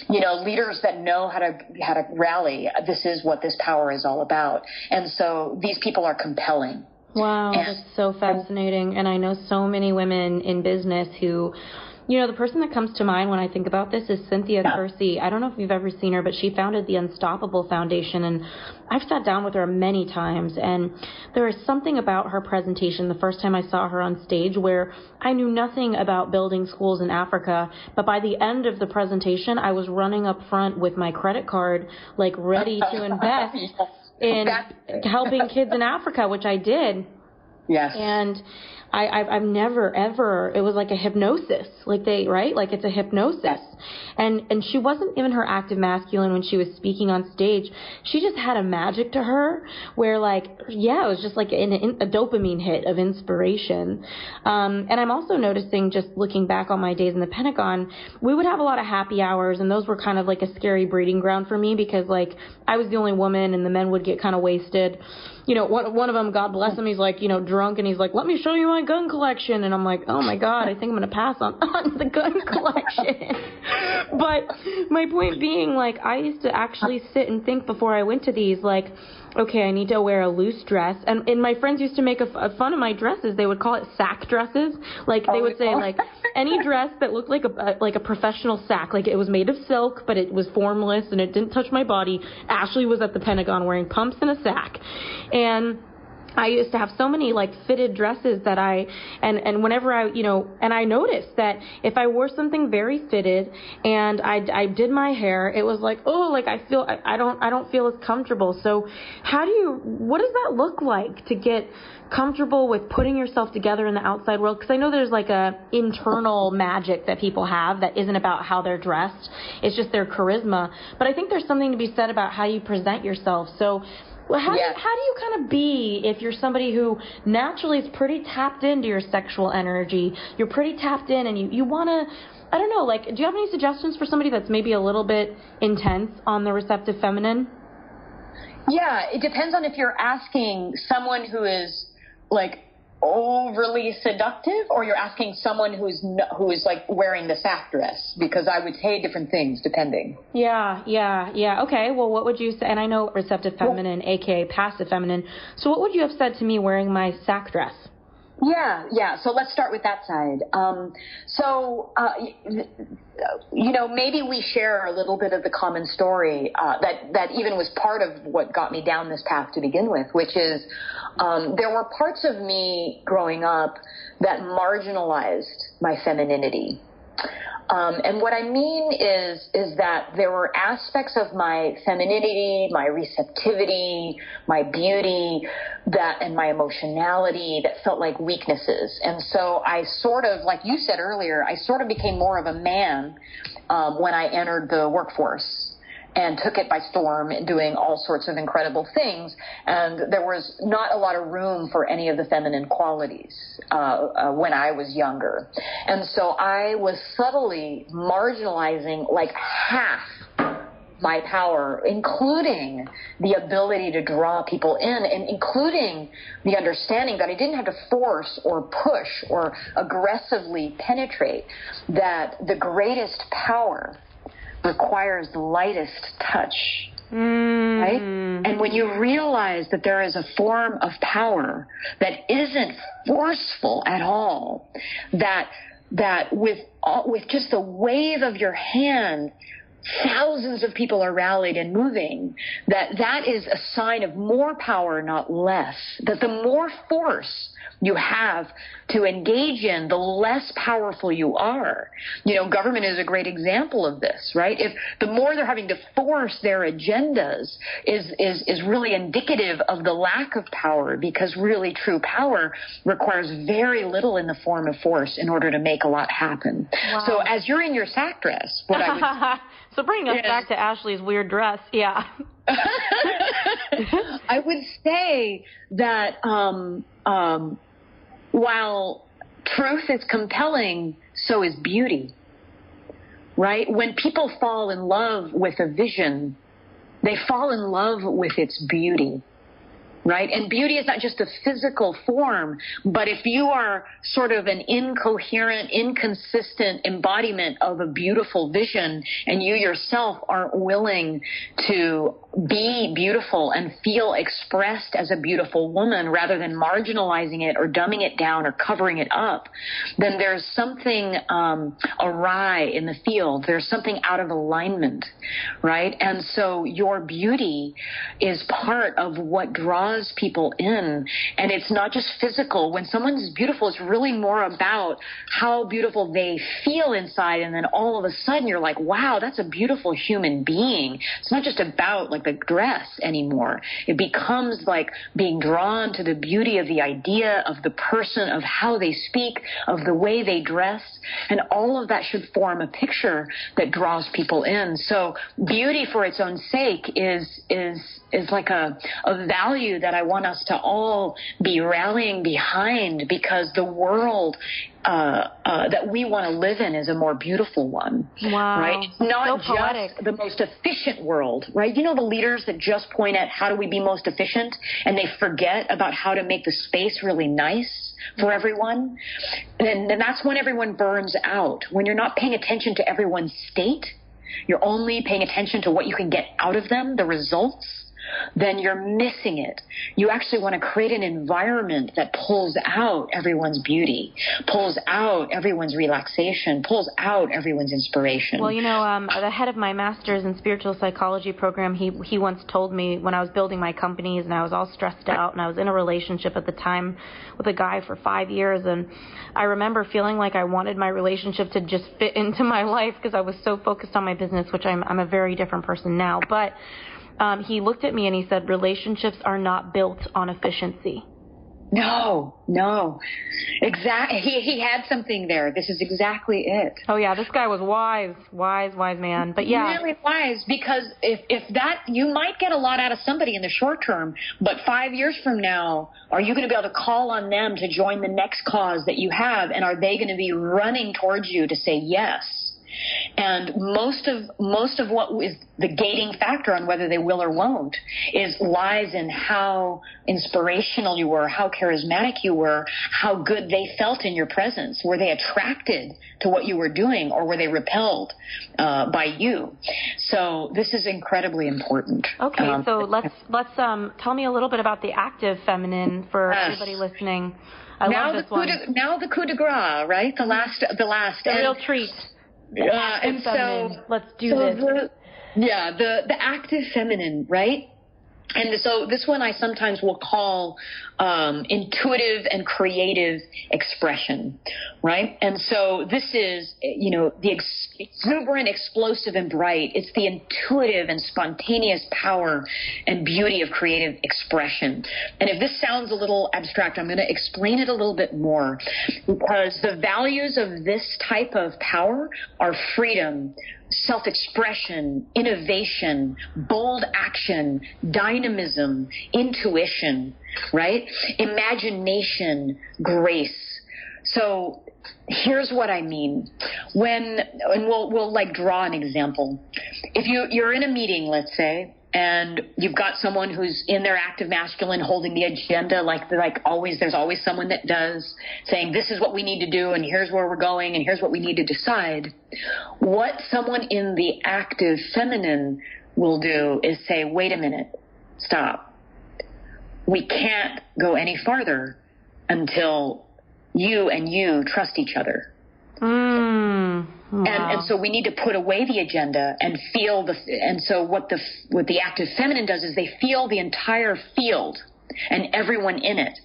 Leaders that know how to rally, this is what this power is all about. And so these people are compelling. Wow, that's so fascinating. And I know so many women in business who, the person that comes to mind when I think about this is Cynthia Kersey. I don't know if you've ever seen her, but she founded the Unstoppable Foundation, and I've sat down with her many times, and there is something about her presentation the first time I saw her on stage where I knew nothing about building schools in Africa, but by the end of the presentation, I was running up front with my credit card, like ready to invest in helping kids in Africa, which I did. Yes. And I've never, ever, it was like a hypnosis, like it's a hypnosis. And she wasn't even her active masculine when she was speaking on stage. She just had a magic to her where it was just like a dopamine hit of inspiration. And I'm also noticing, just looking back on my days in the Pentagon, we would have a lot of happy hours, and those were kind of like a scary breeding ground for me because I was the only woman and the men would get kind of wasted. One of them, God bless him, he's drunk, and he's like, let me show you my gun collection. And I'm like, oh my God, I think I'm going to pass on the gun collection. But my point being, I used to actually sit and think before I went to these, okay, I need to wear a loose dress. And my friends used to make fun of my dresses. They would call it sack dresses. They would say, any dress that looked like a professional sack, it was made of silk, but it was formless and it didn't touch my body. Ashley was at the Pentagon wearing pumps and a sack. And I used to have so many fitted dresses that and whenever and I noticed that if I wore something very fitted and I did my hair, it was I don't feel as comfortable. So what does that look like to get comfortable with putting yourself together in the outside world? Because I know there's a internal magic that people have that isn't about how they're dressed. It's just their charisma. But I think there's something to be said about how you present yourself. So how do you kind of be if you're somebody who naturally is pretty tapped into your sexual energy, you're pretty tapped in, and you want to, I don't know, do you have any suggestions for somebody that's maybe a little bit intense on the receptive feminine? Yeah, it depends on if you're asking someone who is overly seductive, or you're asking someone who is wearing the sack dress, because I would say different things depending. Yeah. Okay, well, what would you say? And I know receptive feminine, aka passive feminine. So what would you have said to me wearing my sack dress? Yeah. So let's start with that side. Maybe we share a little bit of the common story that even was part of what got me down this path to begin with, which is there were parts of me growing up that marginalized my femininity. And what I mean is that there were aspects of my femininity, my receptivity, my beauty, and my emotionality that felt like weaknesses. And so I sort of, like you said earlier, I sort of became more of a man when I entered the workforce and took it by storm, doing all sorts of incredible things. And there was not a lot of room for any of the feminine qualities when I was younger. And so I was subtly marginalizing half my power, including the ability to draw people in, and including the understanding that I didn't have to force or push or aggressively penetrate, that the greatest power requires the lightest touch, right? And when you realize that there is a form of power that isn't forceful at all, that that with just the wave of your hand, thousands of people are rallied and moving, that is a sign of more power, not less. That the more force you have to engage in, the less powerful you are. Government is a great example of this, right? If the more they're having to force their agendas is really indicative of the lack of power, because really true power requires very little in the form of force in order to make a lot happen. Wow. So as you're in your sack dress, what I would So bring us back to Ashley's weird dress. Yeah. I would say that while truth is compelling, so is beauty, right? When people fall in love with a vision, they fall in love with its beauty. Right? And beauty is not just a physical form, but if you are sort of an incoherent, inconsistent embodiment of a beautiful vision, and you yourself aren't willing to be beautiful and feel expressed as a beautiful woman rather than marginalizing it or dumbing it down or covering it up, then there's something awry in the field. There's something out of alignment, right? And so your beauty is part of what draws people in, and it's not just physical. When someone's beautiful, it's really more about how beautiful they feel inside, and then all of a sudden you're like, wow, that's a beautiful human being. It's not just about like the dress anymore. It becomes like being drawn to the beauty of the idea of the person, of how they speak, of the way they dress, and all of that should form a picture that draws people in. So beauty for its own sake is like a value that I want us to all be rallying behind, because the world that we want to live in is a more beautiful one. Wow. Right? Not so poetic. just the most efficient world, right? You know, the leaders that just point at how do we be most efficient, and they forget about how to make the space really nice for everyone. And that's when everyone burns out. When you're not paying attention to everyone's state, you're only paying attention to what you can get out of them, the results, then you're missing it. You actually want to create an environment that pulls out everyone's beauty, pulls out everyone's relaxation, pulls out everyone's inspiration. Well, you know, the head of my master's in spiritual psychology program, he once told me when I was building my companies and I was all stressed out and I was in a relationship at the time with a guy for 5 years, and I remember feeling like I wanted my relationship to just fit into my life because I was so focused on my business, which I'm a very different person now. But he looked at me and he said, relationships are not built on efficiency. No. Exactly. He had something there. This is exactly it. Oh, yeah. This guy was wise man. But yeah. Really wise, because if that, you might get a lot out of somebody in the short term, but 5 years from now, are you going to be able to call on them to join the next cause that you have? And are they going to be running towards you to say yes? And most of what is the gating factor on whether they will or won't lies in how inspirational you were, how charismatic you were, how good they felt in your presence. Were they attracted to what you were doing, or were they repelled by you? So this is incredibly important. Okay, so let's tell me a little bit about the active feminine for everybody listening. I love this one. Now the coup de grace, right? The last, the real treat. And so let's do this. The active feminine, right? And so this one I sometimes will call intuitive and creative expression, right? And so this is, the exuberant, explosive, and bright. It's the intuitive and spontaneous power and beauty of creative expression. And if this sounds a little abstract, I'm going to explain it a little bit more, because the values of this type of power are freedom, self-expression, innovation, bold action, dynamism, intuition, right? Imagination, grace. So here's what I mean. And we'll like draw an example. If you're in a meeting, let's say, and you've got someone who's in their active masculine holding the agenda, like always, there's always someone that does, saying this is what we need to do, and here's where we're going, and here's what we need to decide. What someone in the active feminine will do is say, wait a minute, stop. We can't go any farther until you and you trust each other. Wow. And so we need to put away the agenda and feel and so what the active feminine does is they feel the entire field and everyone in it.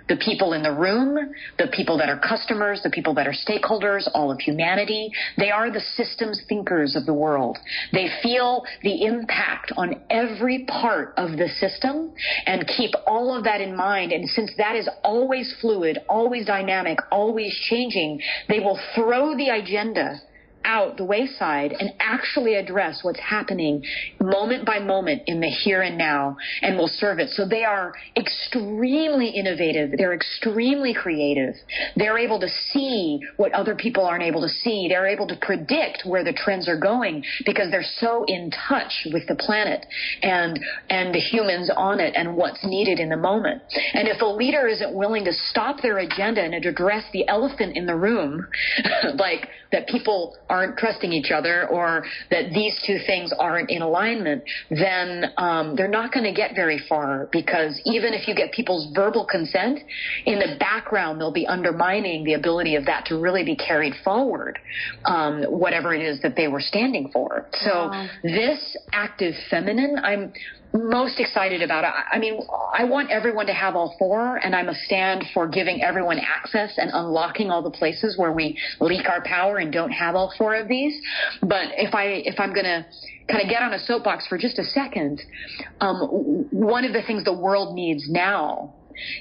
The people in the room, the people that are customers, the people that are stakeholders, all of humanity. They are the systems thinkers of the world. They feel the impact on every part of the system and keep all of that in mind. And since that is always fluid, always dynamic, always changing, they will throw the agenda out the wayside and actually address what's happening moment by moment in the here and now and will serve it. So they are extremely innovative. They're extremely creative. They're able to see what other people aren't able to see. They're able to predict where the trends are going because they're so in touch with the planet and the humans on it and what's needed in the moment. And if a leader isn't willing to stop their agenda and address the elephant in the room, like that people aren't trusting each other or that these two things aren't in alignment, then they're not going to get very far because even if you get people's verbal consent, in the background they'll be undermining the ability of that to really be carried forward, whatever it is that they were standing for. So this active feminine, I'm most excited about it. I mean, I want everyone to have all four, and I'm a stand for giving everyone access and unlocking all the places where we leak our power and don't have all four of these. But if I'm going to kind of get on a soapbox for just a second, one of the things the world needs now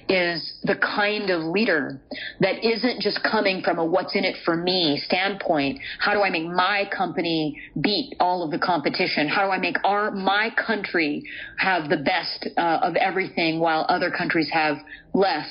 is the kind of leader that isn't just coming from a what's in it for me standpoint. How do I make my company beat all of the competition? How do I make my country have the best of everything while other countries have less?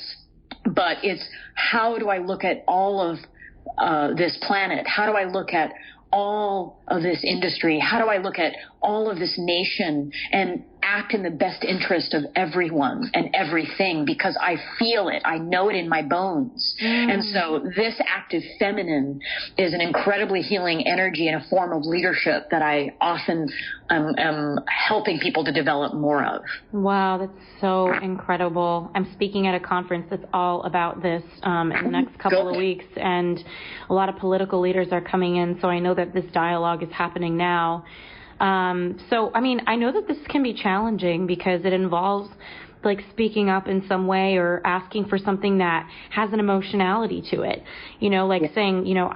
But it's how do I look at all of this planet? How do I look at all of this industry? How do I look at all of this nation and act in the best interest of everyone and everything because I feel it. I know it in my bones. And so this active feminine is an incredibly healing energy and a form of leadership that I often am helping people to develop more of. Wow, that's so incredible. I'm speaking at a conference that's all about this in the next couple of weeks, and a lot of political leaders are coming in, so I know that this dialogue is happening now. So, I mean, I know that this can be challenging because it involves like speaking up in some way or asking for something that has an emotionality to it, you know, like saying, you know,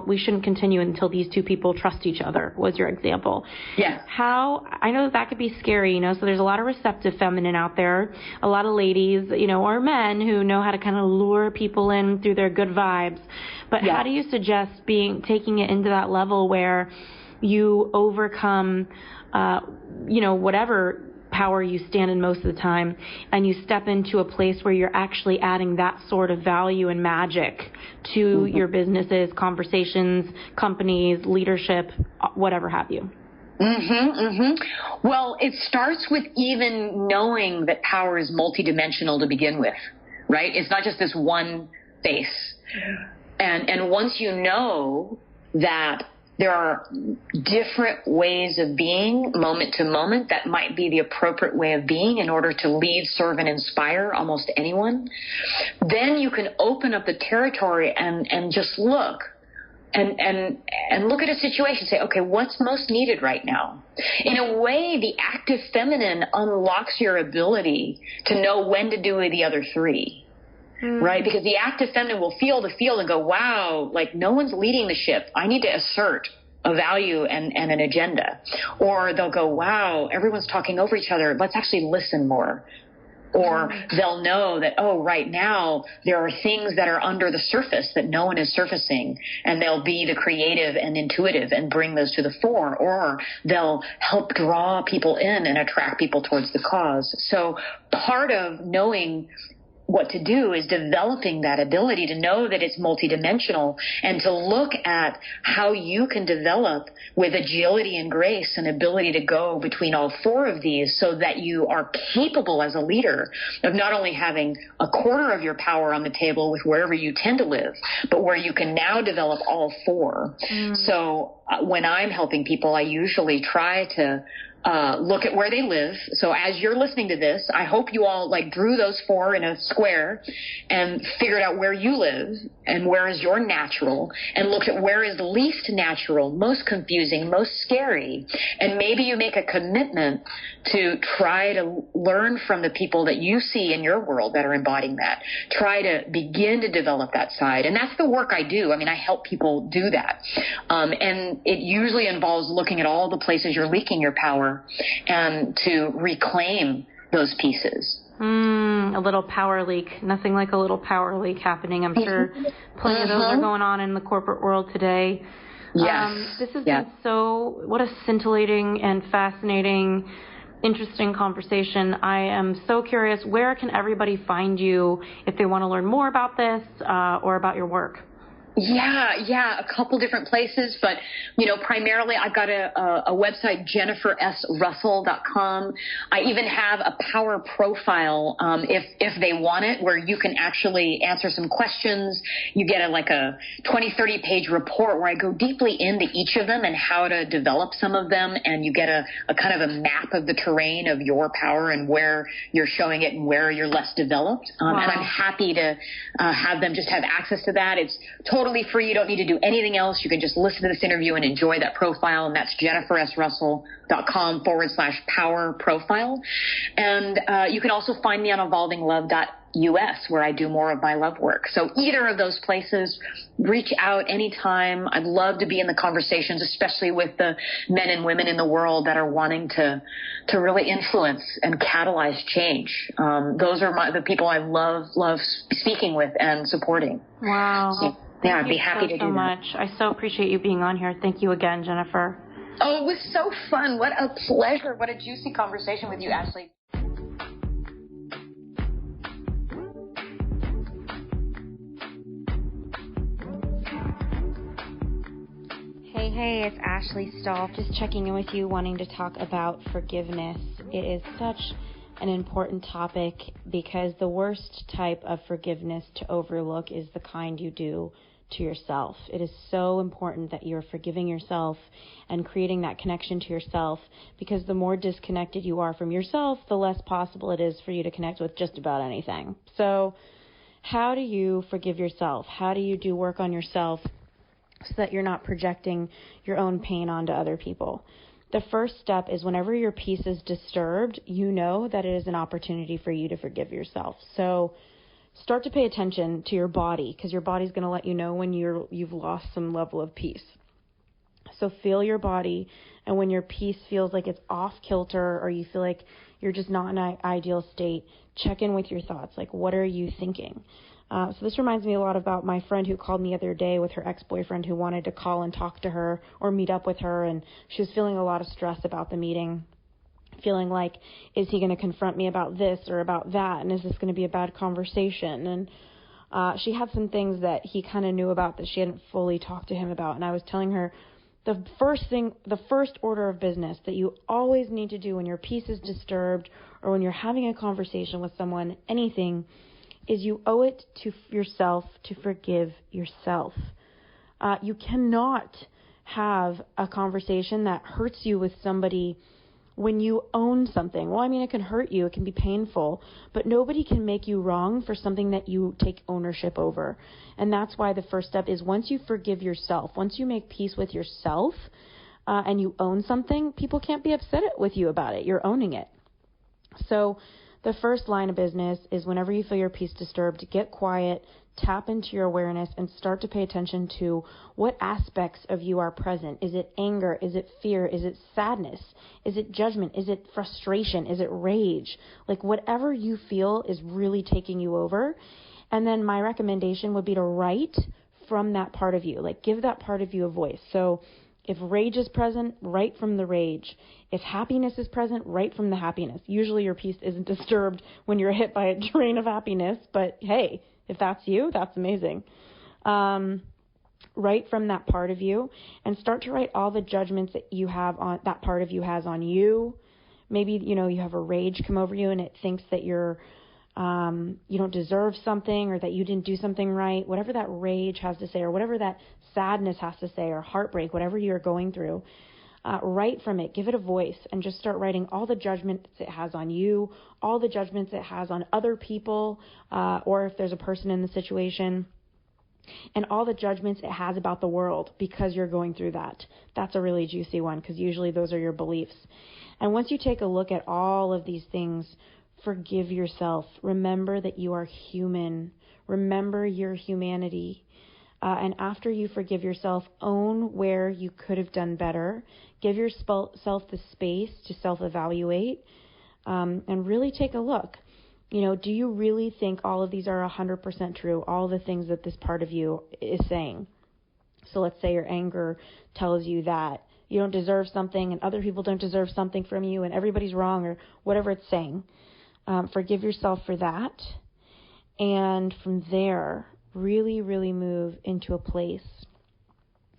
we shouldn't continue until these two people trust each other was your example. Yes. I know that could be scary, you know, so there's a lot of receptive feminine out there, a lot of ladies, you know, or men who know how to kind of lure people in through their good vibes. But how do you suggest taking it into that level where you overcome, you know, whatever power you stand in most of the time, and you step into a place where you're actually adding that sort of value and magic to your businesses, conversations, companies, leadership, whatever have you? Well, it starts with even knowing that power is multidimensional to begin with, right? It's not just this one face. And once you know that there are different ways of being moment to moment, that might be the appropriate way of being in order to lead, serve, and inspire almost anyone, then you can open up the territory and just look. And look at a situation, say, okay, what's most needed right now? In a way, the active feminine unlocks your ability to know when to do the other three. Right? Because the active feminine will feel the field and go, wow, like no one's leading the ship. I need to assert a value and an agenda. Or they'll go, wow, everyone's talking over each other. Let's actually listen more. Or they'll know that, oh, right now there are things that are under the surface that no one is surfacing, and they'll be the creative and intuitive and bring those to the fore. Or they'll help draw people in and attract people towards the cause. So part of knowing what to do is developing that ability to know that it's multidimensional and to look at how you can develop with agility and grace an ability to go between all four of these so that you are capable as a leader of not only having a quarter of your power on the table with wherever you tend to live, but where you can now develop all four. So when I'm helping people, I usually try to look at where they live. So as you're listening to this, I hope you all like drew those 4 in a square and figured out where you live and where is your natural, and looked at where is least natural, most confusing, most scary. And maybe you make a commitment to try to learn from the people that you see in your world that are embodying that. Try to begin to develop that side. And that's the work I do. I mean, I help people do that. And it usually involves looking at all the places you're leaking your power and to reclaim those pieces. A little power leak. Nothing like a little power leak happening. I'm sure plenty of those are going on in the corporate world today. Yes. This has been what a scintillating and fascinating, interesting conversation. I am so curious, where can everybody find you if they want to learn more about this or about your work? Yeah, a couple different places, but primarily I've got a website, jennifersrussell.com. I even have a power profile, if they want it, where you can actually answer some questions. You get a 20-30 page report where I go deeply into each of them and how to develop some of them, and you get a kind of a map of the terrain of your power and where you're showing it and where you're less developed. Wow. And I'm happy to have them just have access to that. It's totally free. You don't need to do anything else. You can just listen to this interview and enjoy that profile. And that's jennifersrussell.com/power profile. And you can also find me on evolvinglove.us, where I do more of my love work. So either of those places, reach out anytime. I'd love to be in the conversations, especially with the men and women in the world that are wanting to really influence and catalyze change. Those are the people I love speaking with and supporting. Wow. So, yeah, I'd be happy to do so much. I so appreciate you being on here. Thank you again, Jennifer. Oh, it was so fun. What a pleasure. What a juicy conversation with you, Ashley. Hey, it's Ashley Stahl. Just checking in with you, wanting to talk about forgiveness. It is such an important topic because the worst type of forgiveness to overlook is the kind you do to yourself. It is so important that you're forgiving yourself and creating that connection to yourself, because the more disconnected you are from yourself, the less possible it is for you to connect with just about anything. So how do you forgive yourself? How do you do work on yourself so that you're not projecting your own pain onto other people? The first step is whenever your peace is disturbed, you know that it is an opportunity for you to forgive yourself. So start to pay attention to your body, because your body's going to let you know when you've lost some level of peace. So feel your body, and when your peace feels like it's off kilter or you feel like you're just not in an ideal state, check in with your thoughts. Like, what are you thinking? So this reminds me a lot about my friend who called me the other day with her ex-boyfriend who wanted to call and talk to her or meet up with her, and she was feeling a lot of stress about the meeting, feeling like, is he going to confront me about this or about that, and is this going to be a bad conversation? And she had some things that he kind of knew about that she hadn't fully talked to him about, and I was telling her the first order of business that you always need to do when your peace is disturbed or when you're having a conversation with someone, anything, is you owe it to yourself to forgive yourself. You cannot have a conversation that hurts you with somebody when you own something. Well, I mean, it can hurt you. It can be painful. But nobody can make you wrong for something that you take ownership over. And that's why the first step is once you forgive yourself, once you make peace with yourself and you own something, people can't be upset with you about it. You're owning it. So the first line of business is whenever you feel your peace disturbed, get quiet, tap into your awareness, and start to pay attention to what aspects of you are present. Is it anger? Is it fear? Is it sadness? Is it judgment? Is it frustration? Is it rage? Like whatever you feel is really taking you over. And then my recommendation would be to write from that part of you. Like give that part of you a voice. So if rage is present, write from the rage. If happiness is present, write from the happiness. Usually your peace isn't disturbed when you're hit by a drain of happiness, but hey, if that's you, that's amazing. Write from that part of you and start to write all the judgments that you have on that part of you has on you. Maybe, you have a rage come over you and it thinks that you're you don't deserve something, or that you didn't do something right, whatever that rage has to say, or whatever that sadness has to say, or heartbreak, whatever you're going through, write from it, give it a voice, and just start writing all the judgments it has on you, all the judgments it has on other people, or if there's a person in the situation, and all the judgments it has about the world because you're going through that. That's a really juicy one, because usually those are your beliefs. And once you take a look at all of these things, forgive yourself. Remember that you are human. Remember your humanity. And after you forgive yourself, own where you could have done better. Give yourself the space to self-evaluate, and really take a look. Do you really think all of these are 100% true, all the things that this part of you is saying? So let's say your anger tells you that you don't deserve something and other people don't deserve something from you and everybody's wrong, or whatever it's saying. Forgive yourself for that. And from there, really, really move into a place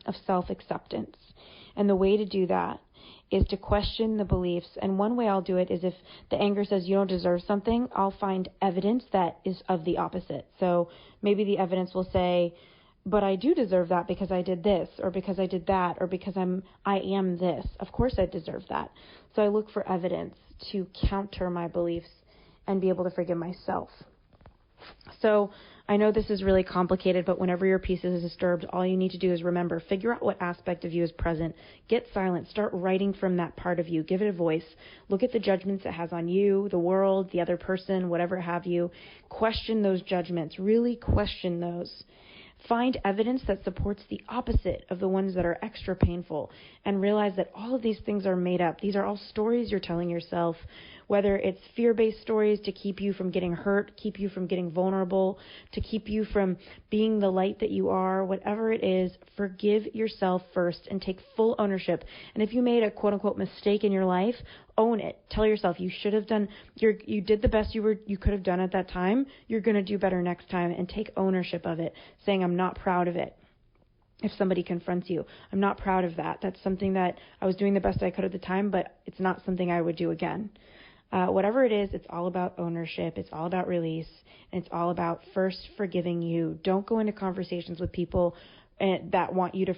of self-acceptance. And the way to do that is to question the beliefs. And one way I'll do it is, if the anger says you don't deserve something, I'll find evidence that is of the opposite. So maybe the evidence will say, but I do deserve that because I did this, or because I did that, or because I am this. Of course I deserve that. So I look for evidence to counter my beliefs and be able to forgive myself. So I know this is really complicated, but whenever your peace is disturbed, all you need to do is remember, figure out what aspect of you is present, get silent, start writing from that part of you, give it a voice, look at the judgments it has on you, the world, the other person, whatever have you, question those judgments, really question those. Find evidence that supports the opposite of the ones that are extra painful, and realize that all of these things are made up. These are all stories you're telling yourself, whether it's fear-based stories to keep you from getting hurt, keep you from getting vulnerable, to keep you from being the light that you are, whatever it is. Forgive yourself first and take full ownership. And if you made a quote-unquote mistake in your life, own it. Tell yourself you should have done, you did the best you could have done at that time. You're going to do better next time, and take ownership of it, saying, I'm not proud of it. If somebody confronts you, I'm not proud of that. That's something that I was doing the best I could at the time, but it's not something I would do again. Whatever it is, it's all about ownership. It's all about release. And it's all about first forgiving you. Don't go into conversations with people that want you to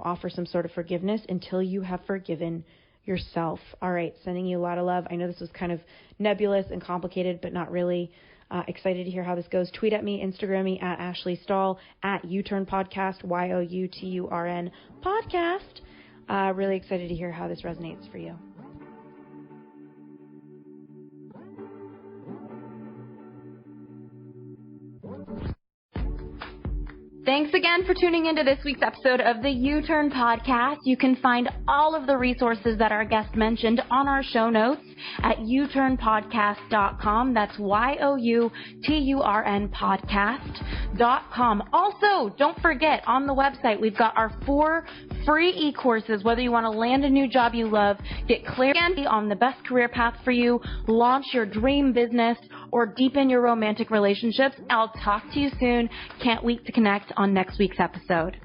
offer some sort of forgiveness until you have forgiven yourself. All right, sending you a lot of love. I know this was kind of nebulous and complicated, but not really. Excited to hear how this goes. Tweet at me, Instagram me at Ashley Stahl, at U-Turn Podcast, YOUTURN Podcast. Really excited to hear how this resonates for you. Thanks again for tuning into this week's episode of the U-Turn Podcast. You can find all of the resources that our guest mentioned on our show notes at uturnpodcast.com. That's YOUTURN podcast.com. Also, don't forget, on the website, we've got our 4 free e-courses, whether you want to land a new job you love, get clarity on the best career path for you, launch your dream business, or deepen your romantic relationships. I'll talk to you soon. Can't wait to connect on next week's episode.